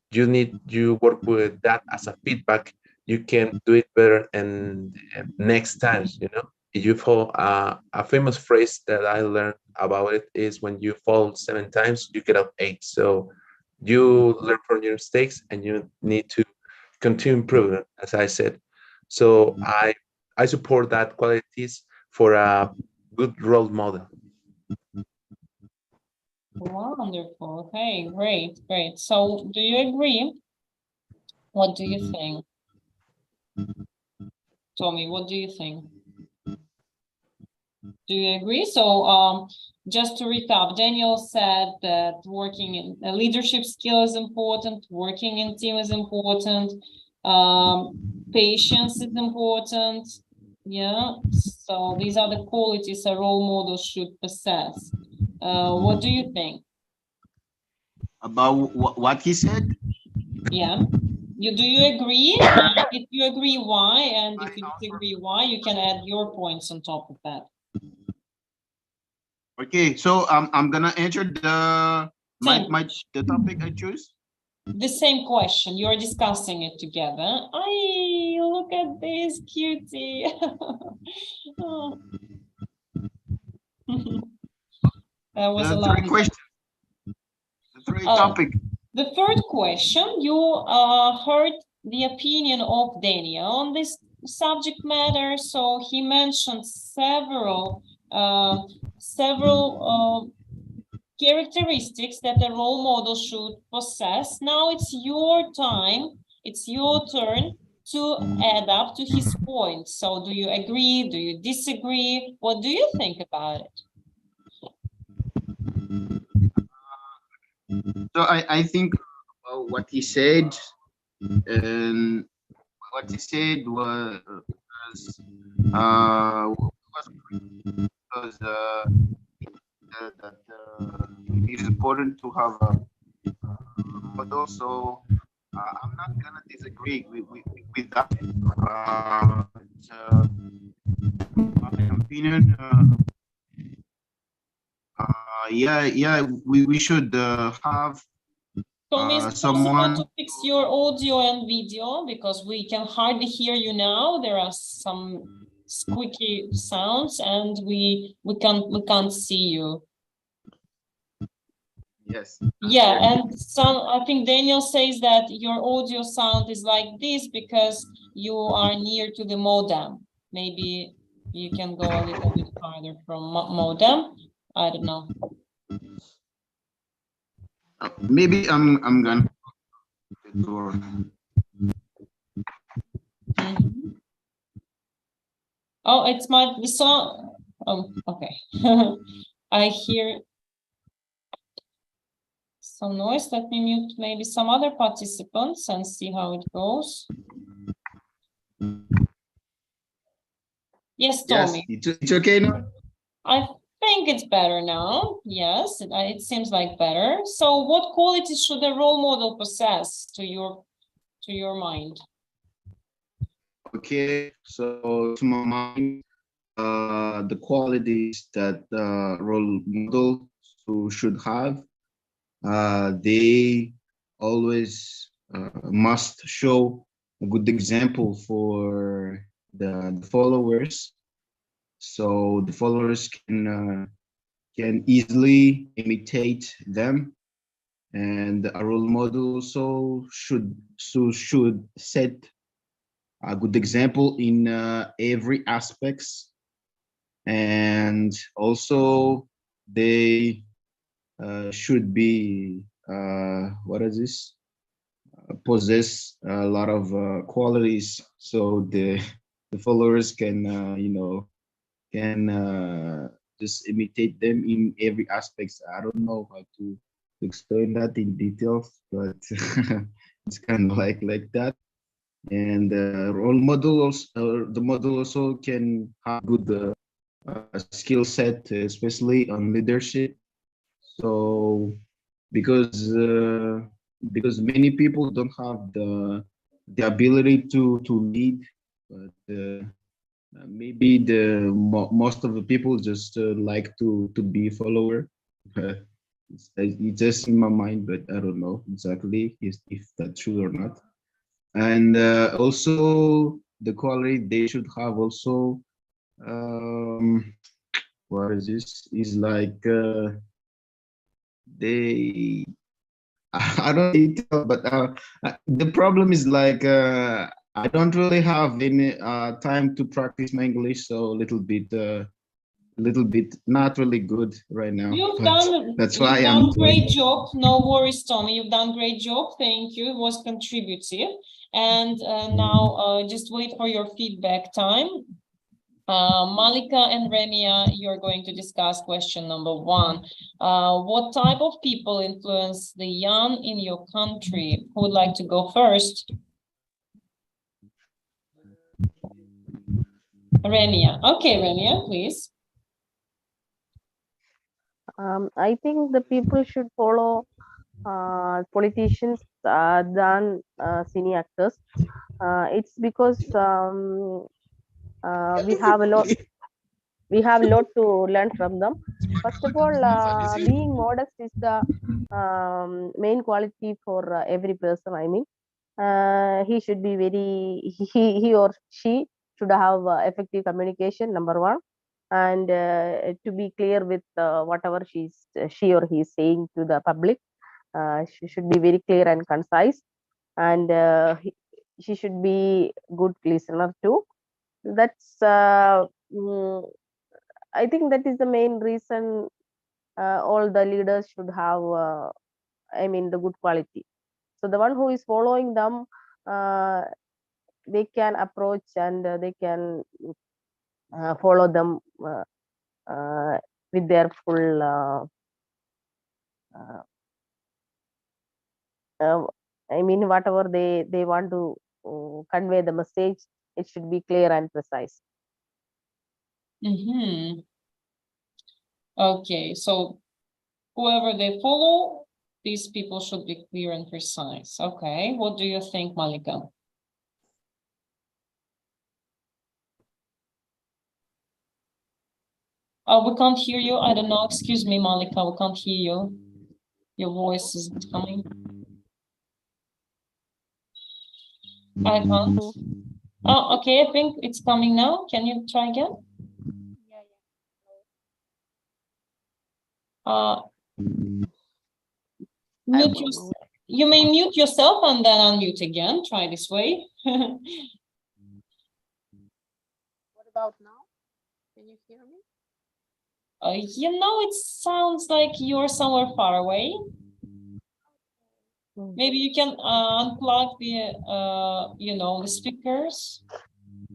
you work with that as a feedback, you can do it better and next times, you know. If you fall a famous phrase that I learned about it is when you fall 7 times you get up 8. So You learn from your mistakes and you need to continue improving, as I said. So I support that qualities for a good role model. Wonderful. Okay, great, great. So do you agree? What do you think? Tommy, what do you think? Do you agree? So just to recap, Daniel said that working in leadership skill is important, working in team is important, patience is important. Yeah, so these are the qualities a role model should possess. What do you think? About what he said? Yeah. Do you agree? And if you agree, why? And if you disagree, why? You can add your points on top of that. Okay, so I'm gonna answer the topic I choose. The same question. You're discussing it together. I look at this cutie. Oh. That was a Three lot. questions. The three topic. The third question, you heard the opinion of Daniel on this subject matter. So he mentioned several characteristics that a role model should possess. Now it's your time, it's your turn to add up to his points. So do you agree? Do you disagree? What do you think about it? So I think what he said, and what he said was that it is important to have a model. So I'm not gonna disagree with that. My opinion, yeah, we should have Tommy, is it someone possible to fix your audio and video, because we can hardly hear you now. There are some squeaky sounds and we can't see you. Yes. Yeah, and I think Daniel says that your audio sound is like this because you are near to the modem. Maybe you can go a little bit farther from modem. I don't know. Maybe I'm gonna the door. Oh, it's the song. Oh, okay. I hear some noise. Let me mute maybe some other participants and see how it goes. Yes, Tommy. Yes, it's okay now. I think it's better now. Yes, it seems like better. So what qualities should a role model possess to your mind? Okay, so to my mind, the qualities that role model should have, they always must show a good example for the followers, so the followers can easily imitate them, and a role model also should set a good example in every aspects, and also they should be what is this possess a lot of qualities, so the followers can can just imitate them in every aspects. I don't know how to explain that in details, but it's kind of like that. And role model also, the model also can have good skill set, especially on leadership. So because many people don't have the ability to lead, but maybe most of the people just like to be a follower. It's just in my mind, but I don't know exactly if that's true or not. And also the quality they should have also, what is this, is like they I don't detail, but the problem is like I don't really have any time to practice my English, so a little bit not really good right now. That's why You've I'm done great job. No worries, Tommy. You've done great job. Thank you. It was contributive. And now just wait for your feedback time. Malika and Remia, you're going to discuss question number 1. What type of people influence the young in your country? Who would like to go first? Remia. Okay, Remia, please. I think the people should follow politicians than cine actors. It's because we have a lot to learn from them. First of all, being modest is the main quality for every person. I mean, he should be he or she should have effective communication, number one, and to be clear with whatever she or he is saying to the public. She should be very clear and concise, and she should be good listener too. That's I think that is the main reason all the leaders should have, I mean, the good quality. So the one who is following them, they can approach and they can follow them with their full, I mean, whatever they want to convey the message, it should be clear and precise. Okay, so whoever they follow, these people should be clear and precise. Okay, what do you think, Malika? We can't hear you. I don't know. Excuse me, Malika. We can't hear you. Your voice isn't coming. I can't. Oh, okay. I think it's coming now. Can you try again? You may mute yourself and then unmute again. Try this way. What about now? Can you hear me? You know, it sounds like you're somewhere far away. Maybe you can unplug the, you know, the speakers.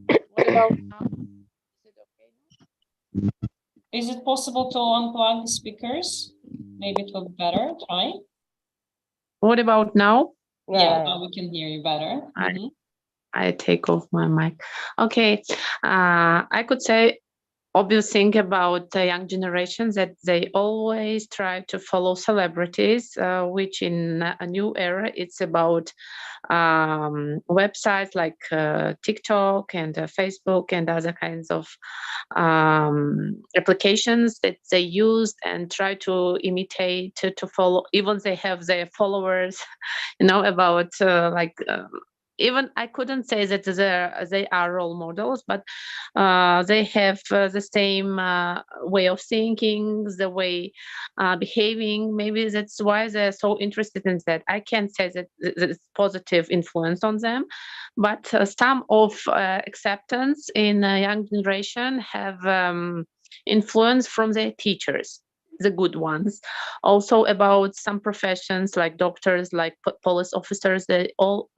What about now? Is it okay now? Is it possible to unplug the speakers? Maybe it will be better. Try. What about now? Yeah, now we can hear you better. I take off my mic. Okay, I could say obvious thing about the young generations that they always try to follow celebrities, which in a new era, it's about websites like TikTok and Facebook and other kinds of applications that they use and try to imitate, to follow. Even they have their followers, you know, about even I couldn't say that they are role models, but they have the same way of thinking, the way behaving. Maybe that's why they're so interested in that. I can't say that it's positive influence on them, but some of acceptance in a young generation have influence from their teachers, the good ones. Also about some professions like doctors, like police officers, they all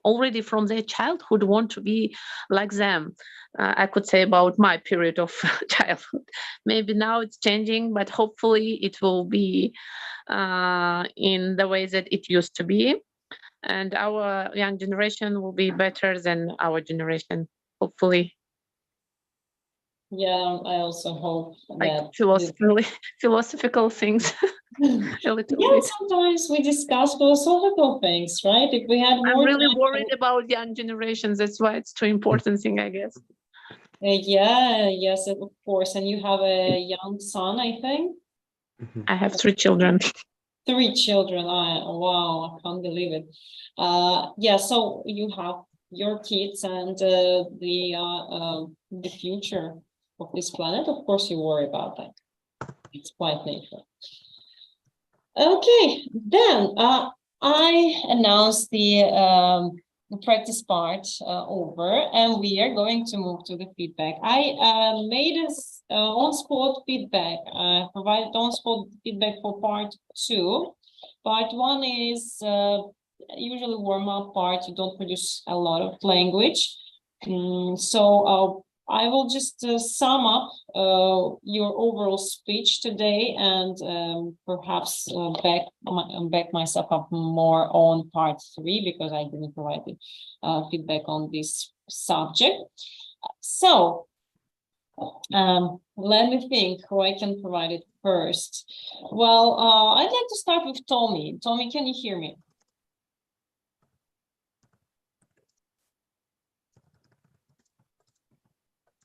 already from their childhood want to be like them. I could say about my period of childhood. Maybe now it's changing, but hopefully it will be in the way that it used to be. And our young generation will be better than our generation, hopefully. Yeah, I also hope that philosophical things. Yeah, sometimes we discuss philosophical things, right? If we had more I'm really worried about young generations. That's why it's too important thing, I guess. Yeah, yes, of course. And you have a young son, I think? I have 3 children. 3 children. Wow, I can't believe it. Yeah, so you have your kids and the future of this planet. Of course, you worry about that. It's quite natural. Okay, then I announced the practice part over, and we are going to move to the feedback. I made a on-spot feedback. I provided on-spot feedback for part 2. Part 1 is usually warm-up part. You don't produce a lot of language. So I will just sum up your overall speech today, and perhaps back myself up more on part 3, because I didn't provide feedback on this subject. So let me think who I can provide it first. Well, I'd like to start with Tommy. Tommy, can you hear me?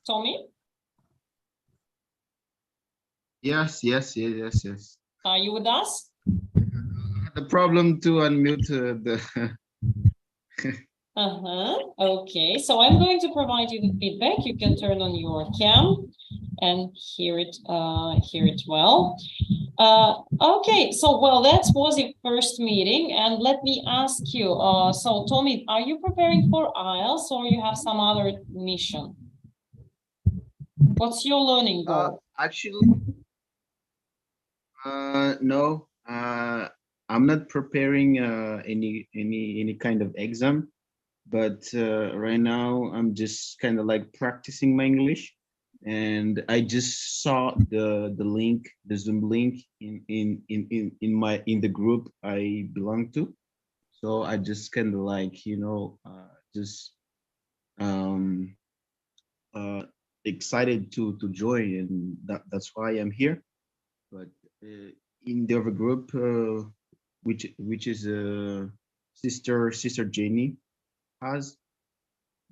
Tommy? Yes. Are you with us? The problem to unmute the. Okay, so I'm going to provide you the feedback. You can turn on your cam and hear it well. Okay, so well, that was your first meeting, and let me ask you, so Tommy, are you preparing for IELTS, or you have some other mission? What's your learning goal? Actually, no. I'm not preparing any kind of exam, but right now I'm just kind of like practicing my English, and I just saw the link, the Zoom link in the group I belong to, so I just kind of like just um excited to join, and that's why I'm here. But in the other group, which is sister Jenny has.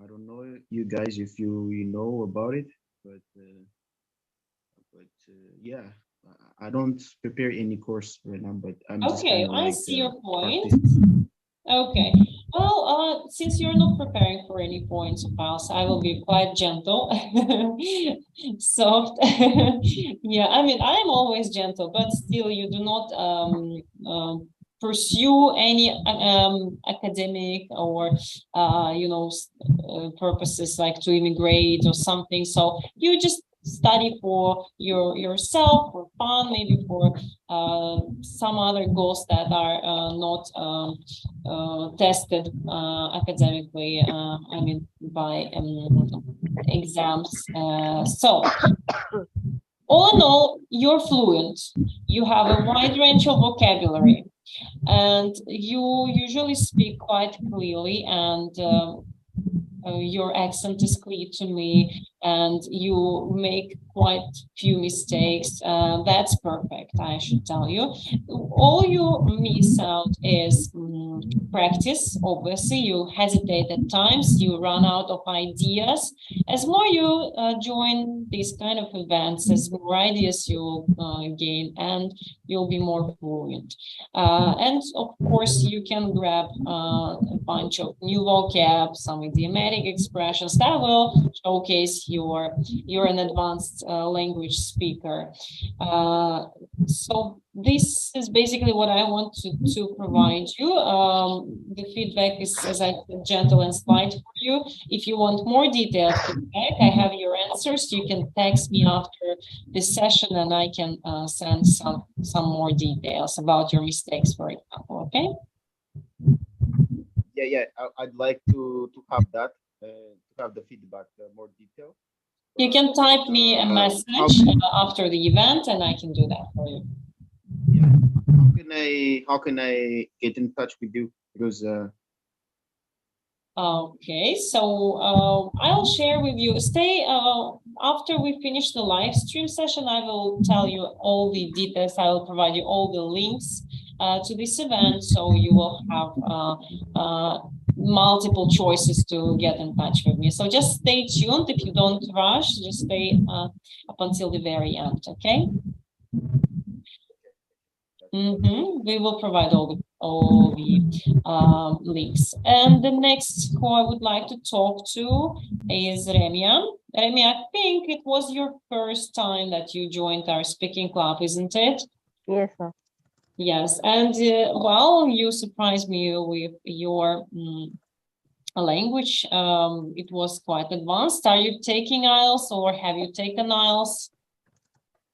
I don't know you guys if you know about it, but yeah, I don't prepare any course right now, but I'm just Okay, kind of I like see your point. practicing. Okay, well, since you're not preparing for any points of IELTS, I will be quite gentle, soft. Yeah, I mean, I'm always gentle, but still, you do not pursue any academic or purposes like to immigrate or something. So you just study for yourself, for fun, maybe for some other goals that are not tested academically, I mean, by exams. So all in all, you're fluent. You have a wide range of vocabulary, and you usually speak quite clearly, and your accent is clear to me, and you make quite few mistakes. That's perfect, I should tell you. All you miss out is practice. Obviously, you hesitate at times, you run out of ideas. As more you join these kind of events, as more ideas you'll gain, and you'll be more fluent. And of course, you can grab a bunch of new vocab, some idiomatic expressions that will showcase you're an advanced language speaker. So this is basically what I want to provide you. The feedback is, as I said, gentle and slight for you. If you want more detailed feedback, I have your answers. You can text me after this session, and I can send some more details about your mistakes, for example. Okay? Yeah. I'd like to have that, to have the feedback, more detail. You can type me a message after the event, and I can do that for you. Yeah. How can I get in touch with you? Because okay, so I'll share with you. Stay after we finish the live stream session. I will tell you all the details. I will provide you all the links to this event, so you will have multiple choices to get in touch with me. So just stay tuned. If you don't rush, just stay up until the very end. Okay. We will provide all the links. And the next who I would like to talk to is Remia. Remia, I think it was your first time that you joined our speaking club, isn't it? Yes, sir. Yes, and well, you surprised me with your language. It was quite advanced. Are you taking IELTS or have you taken IELTS?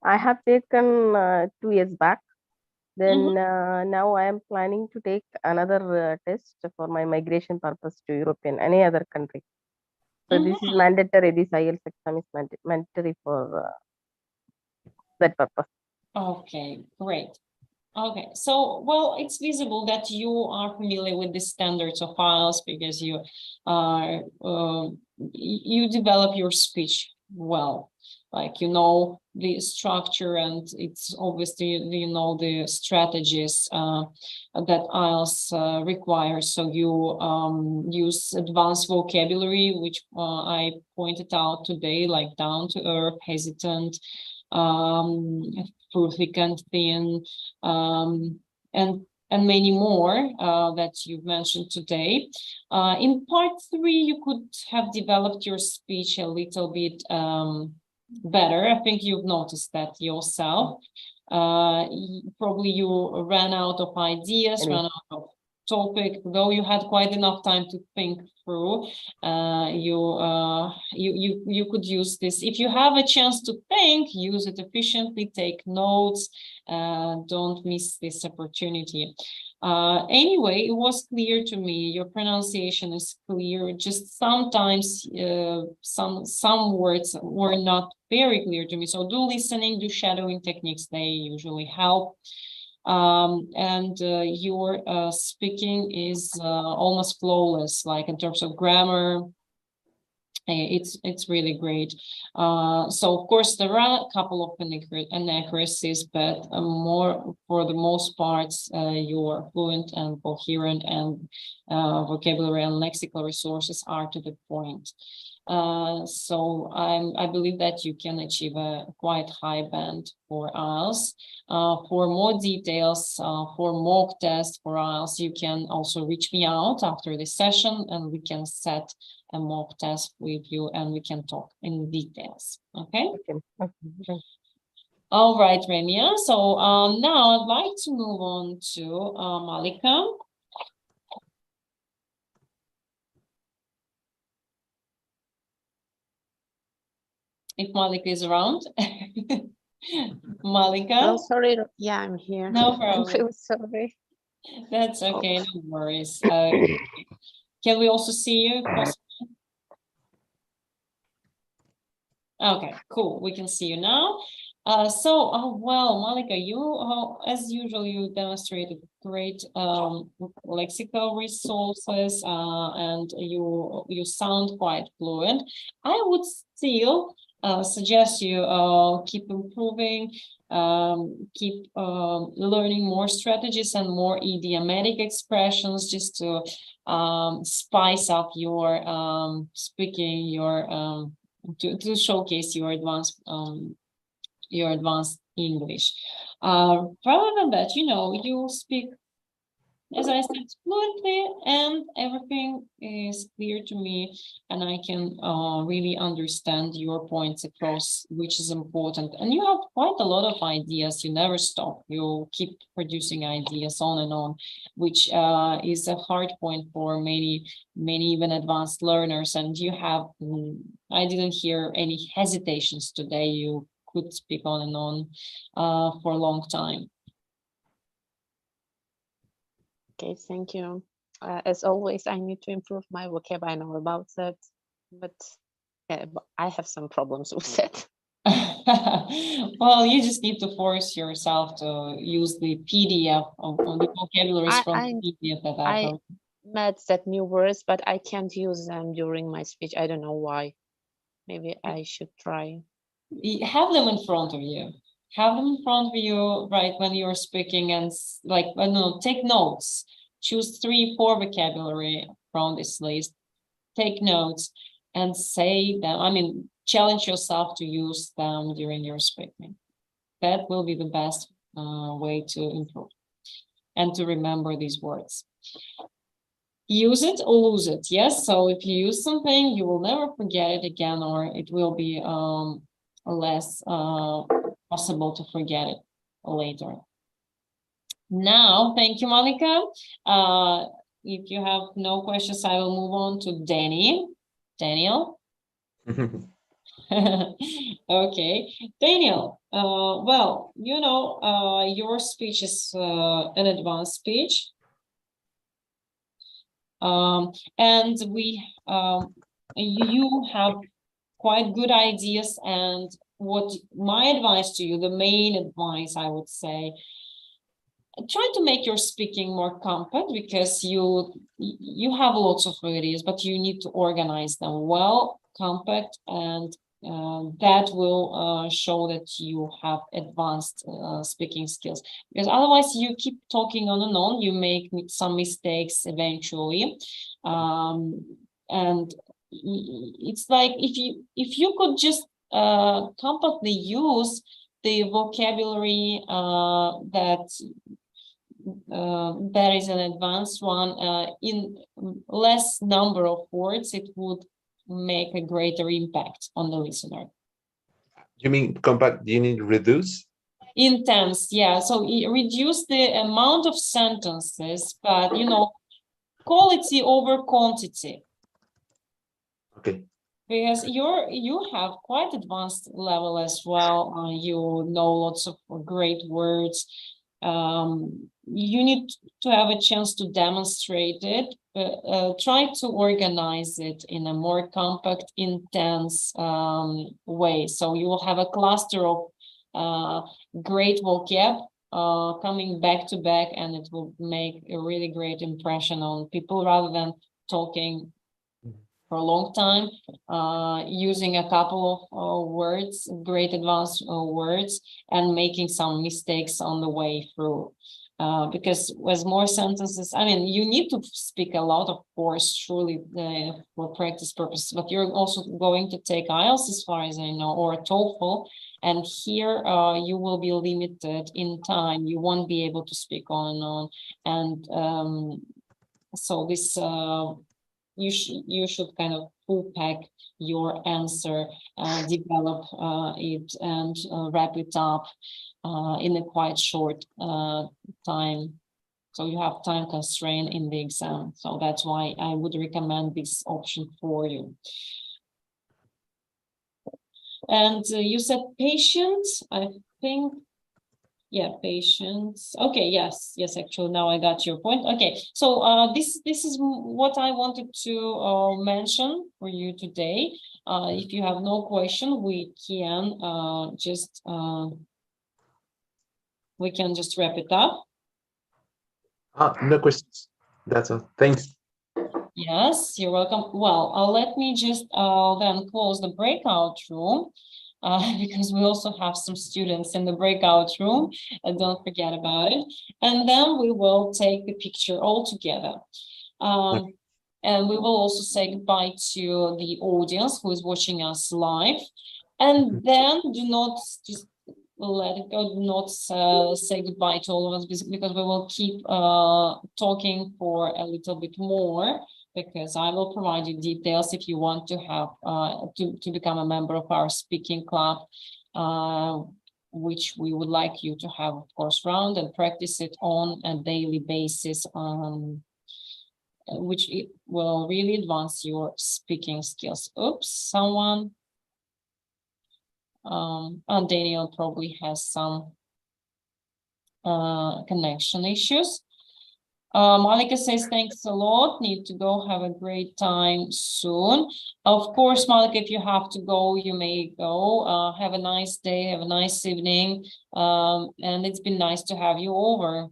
I have taken 2 years back. Then now I am planning to take another test for my migration purpose to European, any other country. So this is mandatory. This IELTS exam is mandatory for that purpose. Okay, great. Okay, so well, it's visible that you are familiar with the standards of IELTS because you are you develop your speech well, like you know the structure, and it's obviously you know the strategies that IELTS requires. So you use advanced vocabulary, which I pointed out today, like down to earth, hesitant, prolific and thin, and many more that you've mentioned today. In part 3, you could have developed your speech a little bit better. I think you've noticed that yourself. Probably you ran out of ideas, ran out of topic, though you had quite enough time to think through. You could use this. If you have a chance to think, use it efficiently, take notes, don't miss this opportunity. Anyway, it was clear to me, your pronunciation is clear, just sometimes some words were not very clear to me. So do listening, do shadowing techniques, they usually help. And your speaking is almost flawless, like in terms of grammar. It's really great. So of course there are a couple of inaccuracies, but more for the most part you're fluent and coherent, and vocabulary and lexical resources are to the point. So I believe that you can achieve a quite high band for IELTS. For more details, for mock test for IELTS, you can also reach me out after this session, and we can set a mock test with you, and we can talk in details. Okay. Okay. All right, Remia. So now I'd like to move on to Malika. If Malika is around. Malika? Oh, sorry. Yeah, I'm here. No problem. I'm really sorry. That's okay, no worries. Can we also see you? Okay, cool. We can see you now. Well, Malika, you, as usual, you demonstrated great lexical resources, and you sound quite fluent. I would still suggest you keep improving, keep learning more strategies and more idiomatic expressions, just to spice up your speaking, your to showcase your advanced English. Rather than that, you know, you speak, as I said, fluently, and everything is clear to me, and I can really understand your points across, which is important. And you have quite a lot of ideas. You never stop. You keep producing ideas on and on, which is a hard point for many even advanced learners. And you have, I didn't hear any hesitations today. You could speak on and on for a long time. Okay, thank you. As always, I need to improve my vocab. I know about that, but yeah, I have some problems with that. Well, you just need to force yourself to use the PDF of the vocabularies from the PDF that I met that new words, but I can't use them during my speech. I don't know why. Maybe I should try. Have them in front of you. Have them in front of you, right, when you're speaking, and like, I don't know, take notes. Choose 3-4 vocabulary from this list. Take notes and say them. I mean, challenge yourself to use them during your speaking. That will be the best way to improve and to remember these words. Use it or lose it. Yes. So if you use something, you will never forget it again, or it will be less possible to forget it later. Now, thank you, Monica. If you have no questions, I will move on to Danny. Daniel. Okay, Daniel. Well, you know, your speech is an advanced speech. And you have quite good ideas, and what my advice to you, the main advice I would say, try to make your speaking more compact, because you have lots of ideas, but you need to organize them well, compact, and that will show that you have advanced speaking skills. Because otherwise you keep talking on and on, you make some mistakes eventually, and it's like if you could just compactly use the vocabulary that is an advanced one in less number of words, it would make a greater impact on the listener. You mean compact? You need reduce? Intense, yeah. So reduce the amount of sentences, but you know, quality over quantity. Okay. Because you have quite advanced level as well. You know lots of great words. You need to have a chance to demonstrate it. Try to organize it in a more compact, intense way. So you will have a cluster of great vocab coming back to back, and it will make a really great impression on people, rather than talking for a long time, using a couple of words, great advanced words, and making some mistakes on the way through. Because with more sentences, I mean, you need to speak a lot, of course, surely for practice purposes, but you're also going to take IELTS, as far as I know, or TOEFL, and here you will be limited in time. You won't be able to speak on and on, and so this you should kind of full pack your answer, develop it, and wrap it up in a quite short time. So you have time constraint in the exam. So that's why I would recommend this option for you. And you said patience, I think. Yeah, patience. Okay, yes, actually now I got your point. Okay, so this is what I wanted to mention for you today. If you have no question, we can just wrap it up. No questions. That's all. Thanks. Yes, you're welcome. Well, let me just then close the breakout room. Because we also have some students in the breakout room, don't forget about it. And then we will take the picture all together. And we will also say goodbye to the audience who is watching us live. And then do not just let it go, do not say goodbye to all of us, because we will keep talking for a little bit more, because I will provide you details if you want to have to become a member of our speaking club, which we would like you to have, of course, round and practice it on a daily basis, which it will really advance your speaking skills. Oops, someone. And Daniel probably has some connection issues. Monica says, thanks a lot. Need to go. Have a great time soon. Of course, Monica, if you have to go, you may go. Have a nice day. Have a nice evening. And it's been nice to have you over.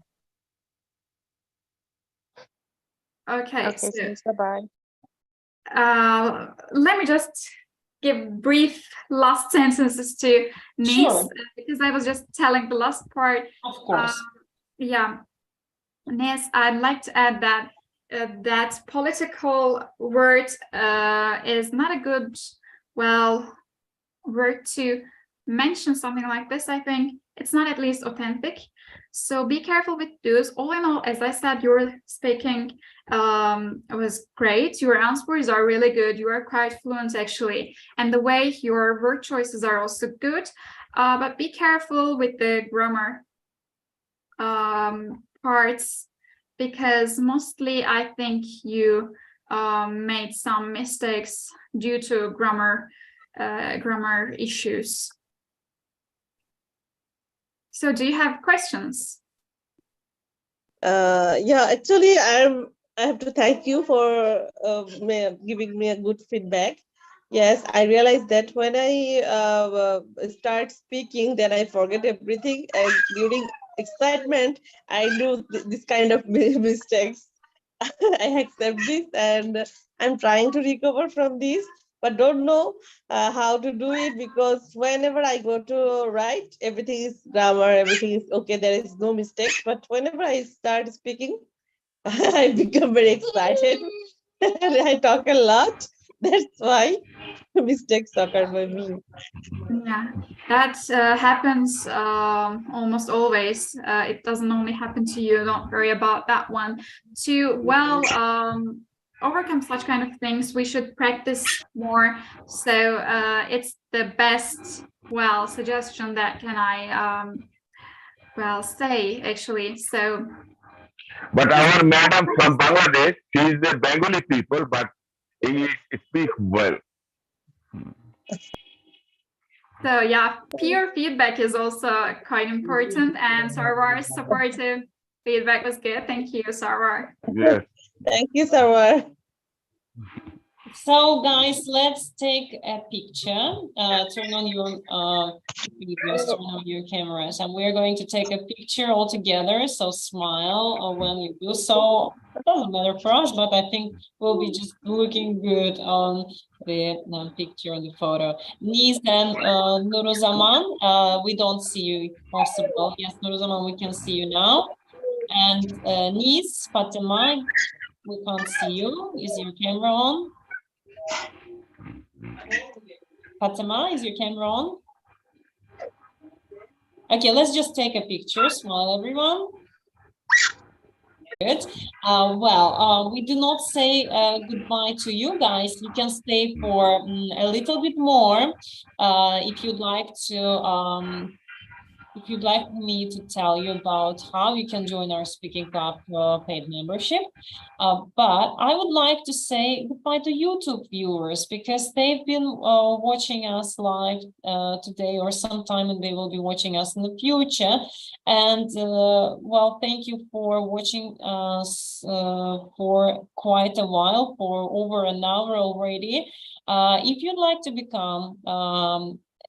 Okay, so, thanks. Bye-bye. let me just give brief last sentences to Nis, Sure. Because I was just telling the last part. Of course. Yeah. Nis, I'd like to add that that political word is not a good, well, word to mention something like this. I think it's not at least authentic. So be careful with those. All in all, as I said, your speaking was great. Your answers are really good. You are quite fluent, actually. And the way your word choices are also good. But be careful with the grammar. parts, because mostly I think you made some mistakes due to grammar issues. So do you have questions? Yeah, actually, I have to thank you for giving me a good feedback. Yes, I realized that when I start speaking, then I forget everything, and during excitement, I do this kind of mistakes. I accept this, and I'm trying to recover from this, but don't know how to do it, because whenever I go to write, everything is grammar, everything is okay, there is no mistake. But whenever I start speaking, I become very excited and I talk a lot. That's why mistakes occur by me. Yeah, that happens almost always. It doesn't only happen to you. Don't worry about that one. To overcome such kind of things, we should practice more. So it's the best suggestion that can I say actually. So. But our madam from Bangladesh, she is a Bengali people, but he speaks well. So yeah, peer feedback is also quite important, and Sarwar's supportive feedback was good. Thank you, Sarwar. Yes. Thank you, Sarwar. So guys, let's take a picture. Turn on your videos, turn on your cameras, and we're going to take a picture all together. So smile when you do so. It doesn't matter for us, but I think we'll be just looking good on the picture, on the photo. Niz and Nuruzaman, we don't see you if possible. Yes, Nuruzaman, we can see you now. And Niz, Fatima, we can't see you. Is your camera on? Fatima, is your camera on? Okay, let's just take a picture. Smile, everyone. Good. We do not say goodbye to you guys. You can stay for a little bit more if you'd like to. If you'd like me to tell you about how you can join our Speaking Club paid membership. But I would like to say goodbye to YouTube viewers, because they've been watching us live today or sometime, and they will be watching us in the future. And thank you for watching us for quite a while, for over an hour already. If you'd like to become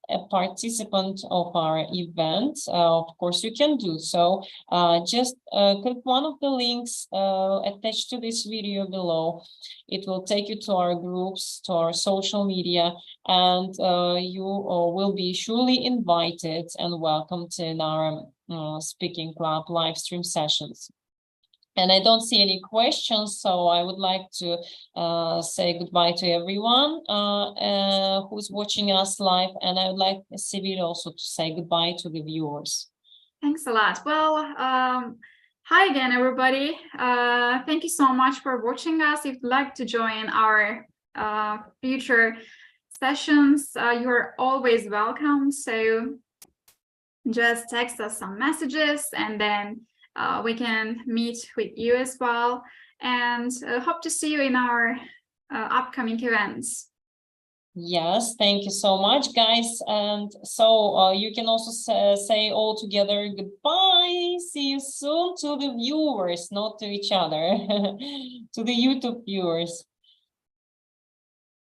a participant of our event, of course you can do so. Just click one of the links attached to this video below. It will take you to our groups, to our social media, and you will be surely invited and welcomed in our Speaking Club live stream sessions. And I don't see any questions, so I would like to say goodbye to everyone who's watching us live, and I would like Sivir also to say goodbye to the viewers. Thanks a lot. Well, hi again, everybody. Thank you so much for watching us. If you'd like to join our future sessions, you're always welcome. So just text us some messages, and then we can meet with you as well, and hope to see you in our upcoming events. Yes, thank you so much, guys. And so you can also say all together goodbye. See you soon to the viewers, not to each other, to the YouTube viewers.